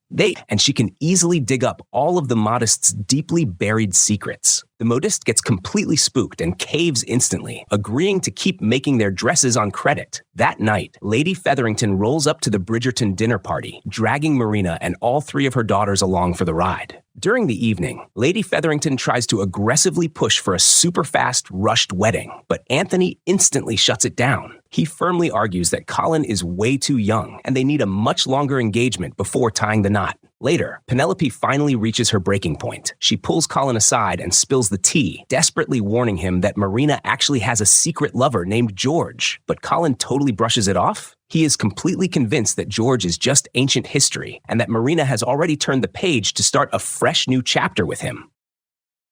And she can easily dig up all of the modist's deeply buried secrets. The modist gets completely spooked and caves instantly, agreeing to keep making their dresses on credit. That night, Lady Featherington rolls up to the Bridgerton dinner party, dragging Marina and all three of her daughters along for the ride. During the evening, Lady Featherington tries to aggressively push for a super-fast, rushed wedding, but Anthony instantly shuts it down. He firmly argues that Colin is way too young, and they need a much longer engagement before tying the knot. Later, Penelope finally reaches her breaking point. She pulls Colin aside and spills the tea, desperately warning him that Marina actually has a secret lover named George. But Colin totally brushes it off. He is completely convinced that George is just ancient history, and that Marina has already turned the page to start a fresh new chapter with him.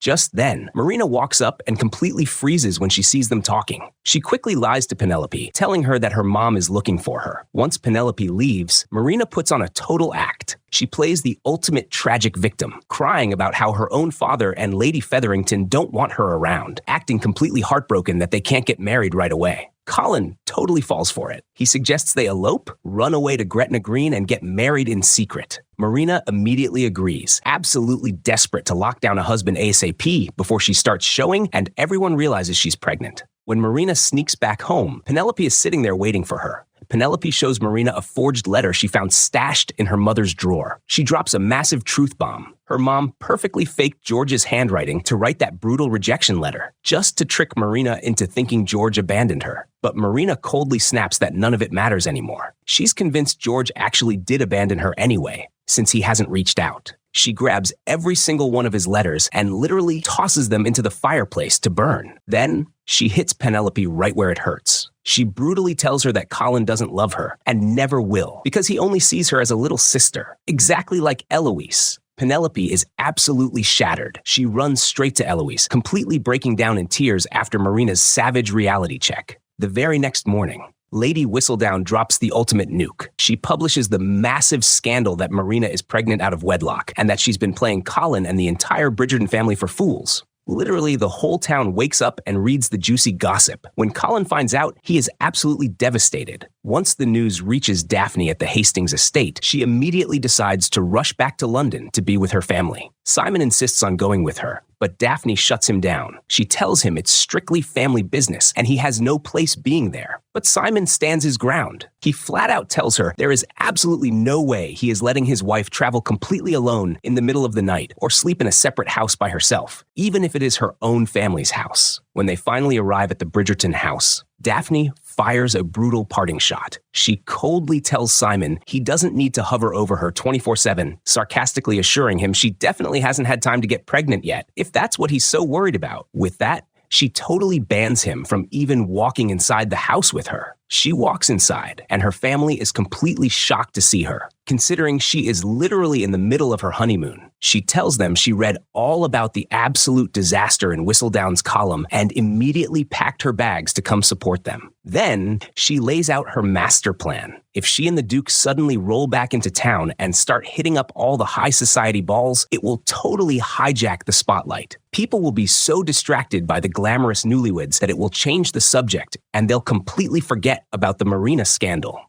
Just then, Marina walks up and completely freezes when she sees them talking. She quickly lies to Penelope, telling her that her mom is looking for her. Once Penelope leaves, Marina puts on a total act. She plays the ultimate tragic victim, crying about how her own father and Lady Featherington don't want her around, acting completely heartbroken that they can't get married right away. Colin totally falls for it. He suggests they elope, run away to Gretna Green, and get married in secret. Marina immediately agrees, absolutely desperate to lock down a husband ASAP before she starts showing and everyone realizes she's pregnant. When Marina sneaks back home, Penelope is sitting there waiting for her. Penelope shows Marina a forged letter she found stashed in her mother's drawer. She drops a massive truth bomb. Her mom perfectly faked George's handwriting to write that brutal rejection letter, just to trick Marina into thinking George abandoned her. But Marina coldly snaps that none of it matters anymore. She's convinced George actually did abandon her anyway, since he hasn't reached out. She grabs every single one of his letters and literally tosses them into the fireplace to burn. Then, she hits Penelope right where it hurts. She brutally tells her that Colin doesn't love her and never will because he only sees her as a little sister, exactly like Eloise. Penelope is absolutely shattered. She runs straight to Eloise, completely breaking down in tears after Marina's savage reality check. The very next morning, Lady Whistledown drops the ultimate nuke. She publishes the massive scandal that Marina is pregnant out of wedlock and that she's been playing Colin and the entire Bridgerton family for fools. Literally, the whole town wakes up and reads the juicy gossip. When Colin finds out, he is absolutely devastated. Once the news reaches Daphne at the Hastings estate, she immediately decides to rush back to London to be with her family. Simon insists on going with her, but Daphne shuts him down. She tells him it's strictly family business and he has no place being there. But Simon stands his ground. He flat out tells her there is absolutely no way he is letting his wife travel completely alone in the middle of the night or sleep in a separate house by herself, even if it is her own family's house. When they finally arrive at the Bridgerton house, Daphne fires a brutal parting shot. She coldly tells Simon he doesn't need to hover over her 24/7, sarcastically assuring him she definitely hasn't had time to get pregnant yet, if that's what he's so worried about. With that, she totally bans him from even walking inside the house with her. She walks inside, and her family is completely shocked to see her, considering she is literally in the middle of her honeymoon. She tells them she read all about the absolute disaster in Whistledown's column and immediately packed her bags to come support them. Then, she lays out her master plan. If she and the Duke suddenly roll back into town and start hitting up all the high society balls, it will totally hijack the spotlight. People will be so distracted by the glamorous newlyweds that it will change the subject, and they'll completely forget about the Marina scandal.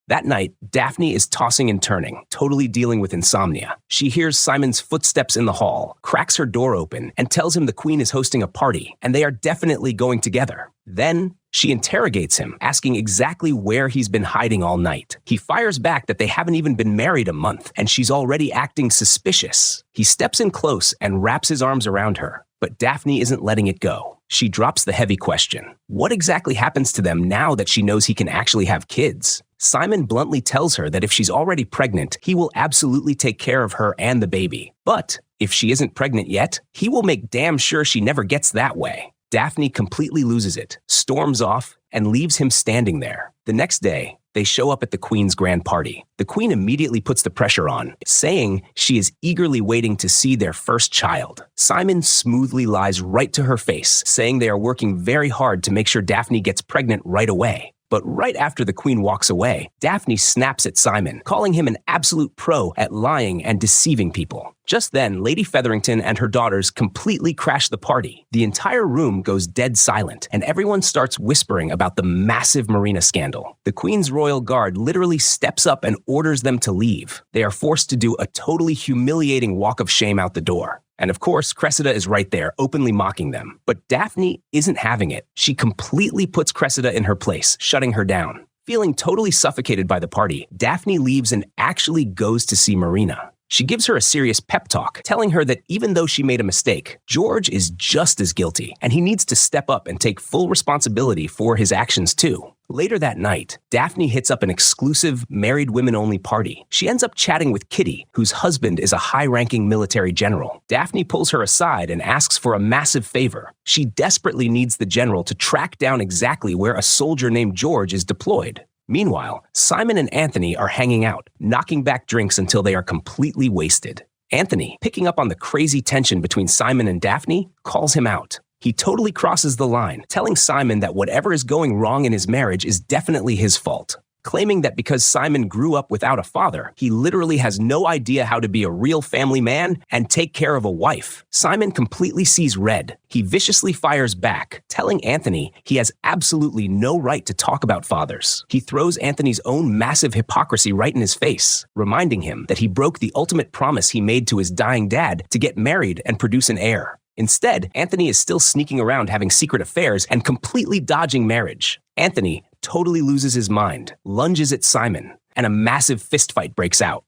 That night, Daphne is tossing and turning, totally dealing with insomnia. She hears Simon's footsteps in the hall, cracks her door open, and tells him the Queen is hosting a party, and they are definitely going together. Then, she interrogates him, asking exactly where he's been hiding all night. He fires back that they haven't even been married a month, and she's already acting suspicious. He steps in close and wraps his arms around her, but Daphne isn't letting it go. She drops the heavy question. What exactly happens to them now that she knows he can actually have kids? Simon bluntly tells her that if she's already pregnant, he will absolutely take care of her and the baby. But if she isn't pregnant yet, he will make damn sure she never gets that way. Daphne completely loses it, storms off, and leaves him standing there. The next day, they show up at the Queen's grand party. The Queen immediately puts the pressure on, saying she is eagerly waiting to see their first child. Simon smoothly lies right to her face, saying they are working very hard to make sure Daphne gets pregnant right away. But right after the Queen walks away, Daphne snaps at Simon, calling him an absolute pro at lying and deceiving people. Just then, Lady Featherington and her daughters completely crash the party. The entire room goes dead silent, and everyone starts whispering about the massive Marina scandal. The Queen's royal guard literally steps up and orders them to leave. They are forced to do a totally humiliating walk of shame out the door. And of course, Cressida is right there, openly mocking them. But Daphne isn't having it. She completely puts Cressida in her place, shutting her down. Feeling totally suffocated by the party, Daphne leaves and actually goes to see Marina. She gives her a serious pep talk, telling her that even though she made a mistake, George is just as guilty, and he needs to step up and take full responsibility for his actions too. Later that night, Daphne hits up an exclusive married women-only party. She ends up chatting with Kitty, whose husband is a high-ranking military general. Daphne pulls her aside and asks for a massive favor. She desperately needs the general to track down exactly where a soldier named George is deployed. Meanwhile, Simon and Anthony are hanging out, knocking back drinks until they are completely wasted. Anthony, picking up on the crazy tension between Simon and Daphne, calls him out. He totally crosses the line, telling Simon that whatever is going wrong in his marriage is definitely his fault. Claiming that because Simon grew up without a father, he literally has no idea how to be a real family man and take care of a wife. Simon completely sees red. He viciously fires back, telling Anthony he has absolutely no right to talk about fathers. He throws Anthony's own massive hypocrisy right in his face, reminding him that he broke the ultimate promise he made to his dying dad to get married and produce an heir. Instead, Anthony is still sneaking around having secret affairs and completely dodging marriage. Anthony totally loses his mind, lunges at Simon, and a massive fistfight breaks out.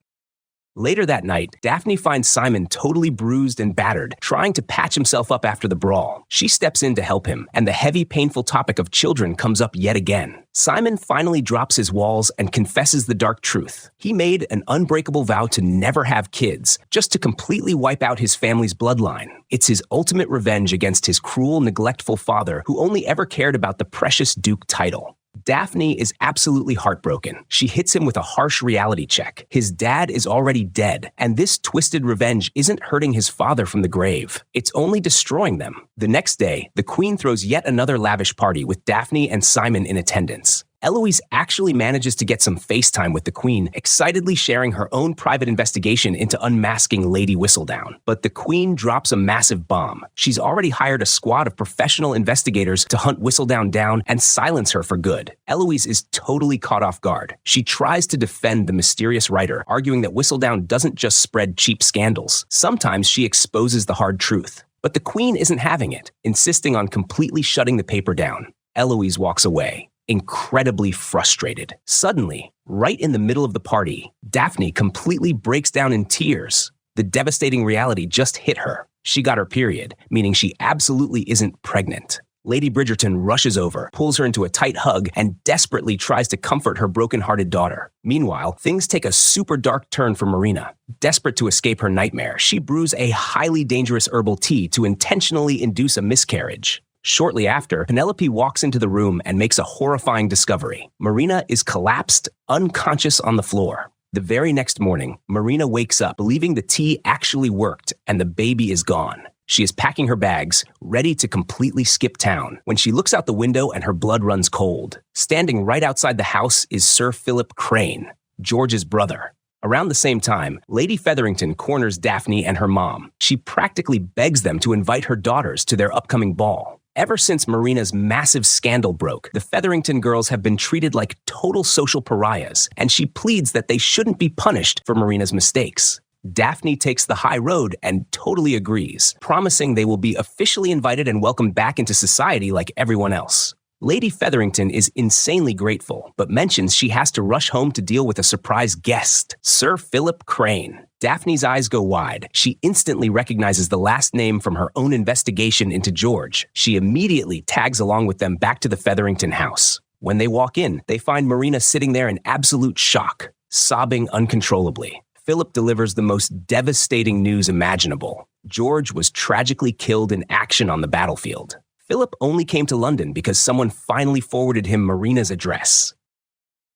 Later that night, Daphne finds Simon totally bruised and battered, trying to patch himself up after the brawl. She steps in to help him, and the heavy, painful topic of children comes up yet again. Simon finally drops his walls and confesses the dark truth. He made an unbreakable vow to never have kids, just to completely wipe out his family's bloodline. It's his ultimate revenge against his cruel, neglectful father, who only ever cared about the precious Duke title. Daphne is absolutely heartbroken. She hits him with a harsh reality check. His dad is already dead, and this twisted revenge isn't hurting his father from the grave. It's only destroying them. The next day, the Queen throws yet another lavish party with Daphne and Simon in attendance. Eloise actually manages to get some FaceTime with the Queen, excitedly sharing her own private investigation into unmasking Lady Whistledown. But the Queen drops a massive bomb. She's already hired a squad of professional investigators to hunt Whistledown down and silence her for good. Eloise is totally caught off guard. She tries to defend the mysterious writer, arguing that Whistledown doesn't just spread cheap scandals. Sometimes she exposes the hard truth. But the Queen isn't having it, insisting on completely shutting the paper down. Eloise walks away, incredibly frustrated. Suddenly, right in the middle of the party, Daphne completely breaks down in tears. The devastating reality just hit her. She got her period, meaning she absolutely isn't pregnant. Lady Bridgerton rushes over, pulls her into a tight hug, and desperately tries to comfort her broken-hearted daughter. Meanwhile, things take a super dark turn for Marina. Desperate to escape her nightmare, she brews a highly dangerous herbal tea to intentionally induce a miscarriage. Shortly after, Penelope walks into the room and makes a horrifying discovery. Marina is collapsed, unconscious on the floor. The very next morning, Marina wakes up believing the tea actually worked and the baby is gone. She is packing her bags, ready to completely skip town, when she looks out the window and her blood runs cold. Standing right outside the house is Sir Philip Crane, George's brother. Around the same time, Lady Featherington corners Daphne and her mom. She practically begs them to invite her daughters to their upcoming ball. Ever since Marina's massive scandal broke, the Featherington girls have been treated like total social pariahs, and she pleads that they shouldn't be punished for Marina's mistakes. Daphne takes the high road and totally agrees, promising they will be officially invited and welcomed back into society like everyone else. Lady Featherington is insanely grateful, but mentions she has to rush home to deal with a surprise guest, Sir Philip Crane. Daphne's eyes go wide. She instantly recognizes the last name from her own investigation into George. She immediately tags along with them back to the Featherington house. When they walk in, they find Marina sitting there in absolute shock, sobbing uncontrollably. Philip delivers the most devastating news imaginable. George was tragically killed in action on the battlefield. Philip only came to London because someone finally forwarded him Marina's address.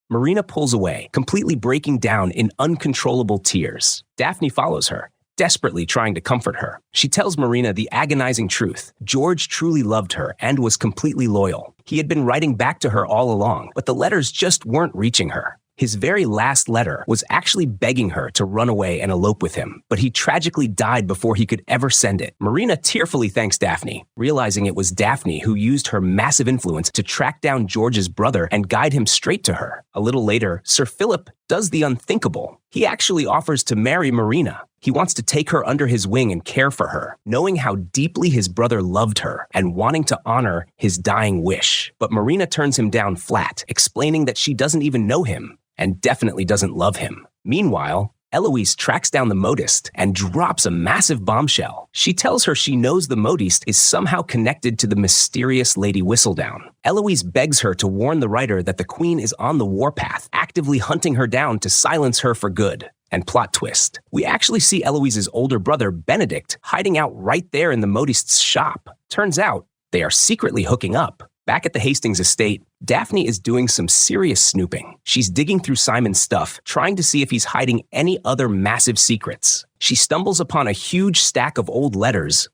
Marina pulls away, completely breaking down in uncontrollable tears. Daphne follows her, desperately trying to comfort her. She tells Marina the agonizing truth. George truly loved her and was completely loyal. He had been writing back to her all along, but the letters just weren't reaching her. His very last letter was actually begging her to run away and elope with him, but he tragically died before he could ever send it. Marina tearfully thanks Daphne, realizing it was Daphne who used her massive influence to track down George's brother and guide him straight to her. A little later, Sir Philip does the unthinkable. He actually offers to marry Marina. He wants to take her under his wing and care for her, knowing how deeply his brother loved her and wanting to honor his dying wish. But Marina turns him down flat, explaining that she doesn't even know him and definitely doesn't love him. Meanwhile, Eloise tracks down the modiste and drops a massive bombshell. She tells her she knows the modiste is somehow connected to the mysterious Lady Whistledown. Eloise begs her to warn the writer that the queen is on the warpath, actively hunting her down to silence her for good. And plot twist, we actually see Eloise's older brother, Benedict, hiding out right there in the modiste's shop. Turns out, they are secretly hooking up. Back at the Hastings estate, Daphne is doing some serious snooping. She's digging through Simon's stuff, trying to see if he's hiding any other massive secrets. She stumbles upon a huge stack of old letters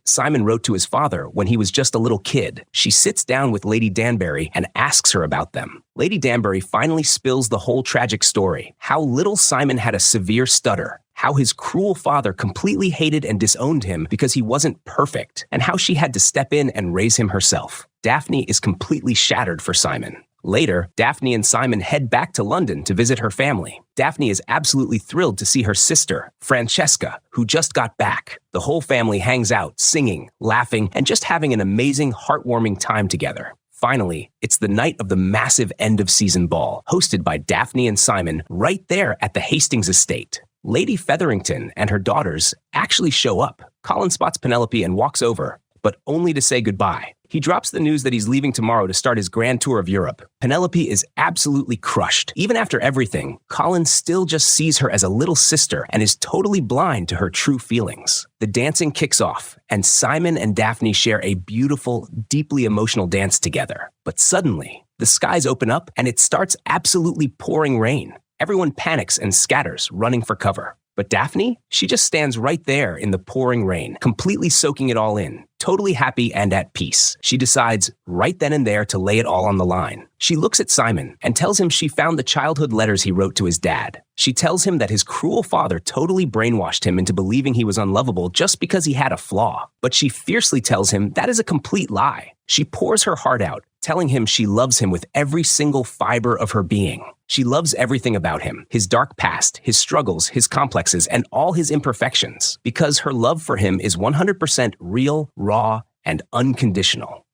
Simon wrote to his father when he was just a little kid. She sits down with Lady Danbury and asks her about them. Lady Danbury finally spills the whole tragic story, how little Simon had a severe stutter, how his cruel father completely hated and disowned him because he wasn't perfect, and how she had to step in and raise him herself. Daphne is completely shattered for Simon. Later, Daphne and Simon head back to London to visit her family. Daphne is absolutely thrilled to see her sister, Francesca, who just got back. The whole family hangs out, singing, laughing, and just having an amazing, heartwarming time together. Finally, it's the night of the massive end-of-season ball, hosted by Daphne and Simon right there at the Hastings estate. Lady Featherington and her daughters actually show up. Colin spots Penelope and walks over, but only to say goodbye. He drops the news that he's leaving tomorrow to start his grand tour of Europe. Penelope is absolutely crushed. Even after everything, Colin still just sees her as a little sister and is totally blind to her true feelings. The dancing kicks off, and Simon and Daphne share a beautiful, deeply emotional dance together. But suddenly, the skies open up and it starts absolutely pouring rain. Everyone panics and scatters, running for cover. But Daphne, she just stands right there in the pouring rain, completely soaking it all in, totally happy and at peace. She decides right then and there to lay it all on the line. She looks at Simon and tells him she found the childhood letters he wrote to his dad. She tells him that his cruel father totally brainwashed him into believing he was unlovable just because he had a flaw. But she fiercely tells him that is a complete lie. She pours her heart out, telling him she loves him with every single fiber of her being. She loves everything about him, his dark past, his struggles, his complexes, and all his imperfections, because her love for him is 100% real, raw, and unconditional.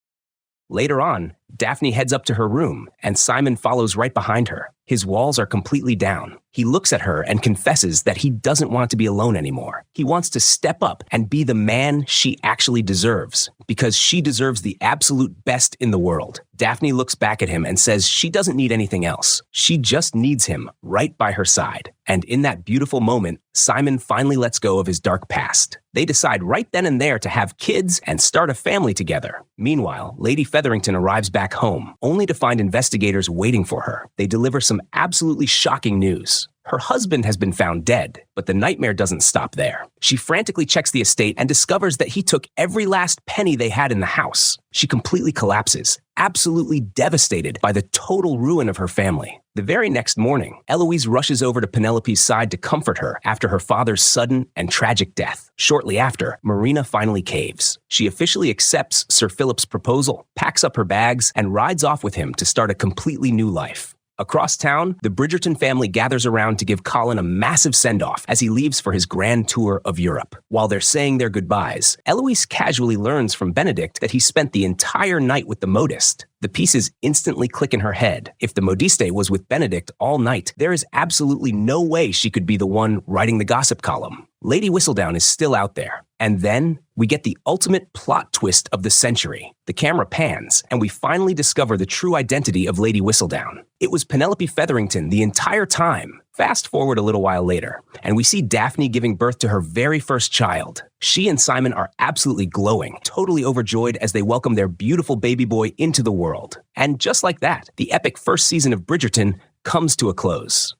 Later on, Daphne heads up to her room, and Simon follows right behind her. His walls are completely down. He looks at her and confesses that he doesn't want to be alone anymore. He wants to step up and be the man she actually deserves, because she deserves the absolute best in the world. Daphne looks back at him and says she doesn't need anything else. She just needs him right by her side. And in that beautiful moment, Simon finally lets go of his dark past. They decide right then and there to have kids and start a family together. Meanwhile, Lady Featherington arrives back home, only to find investigators waiting for her. They deliver some absolutely shocking news. Her husband has been found dead, but the nightmare doesn't stop there. She frantically checks the estate and discovers that he took every last penny they had in the house. She completely collapses, absolutely devastated by the total ruin of her family. The very next morning, Eloise rushes over to Penelope's side to comfort her after her father's sudden and tragic death. Shortly after, Marina finally caves. She officially accepts Sir Philip's proposal, packs up her bags, and rides off with him to start a completely new life. Across town, the Bridgerton family gathers around to give Colin a massive send-off as he leaves for his grand tour of Europe. While they're saying their goodbyes, Eloise casually learns from Benedict that he spent the entire night with the modist. The pieces instantly click in her head. If the modiste was with Benedict all night, there is absolutely no way she could be the one writing the gossip column. Lady Whistledown is still out there. And then we get the ultimate plot twist of the century. The camera pans, and we finally discover the true identity of Lady Whistledown. It was Penelope Featherington the entire time. Fast forward a little while later, and we see Daphne giving birth to her very first child. She and Simon are absolutely glowing, totally overjoyed as they welcome their beautiful baby boy into the world. And just like that, the epic first season of Bridgerton comes to a close.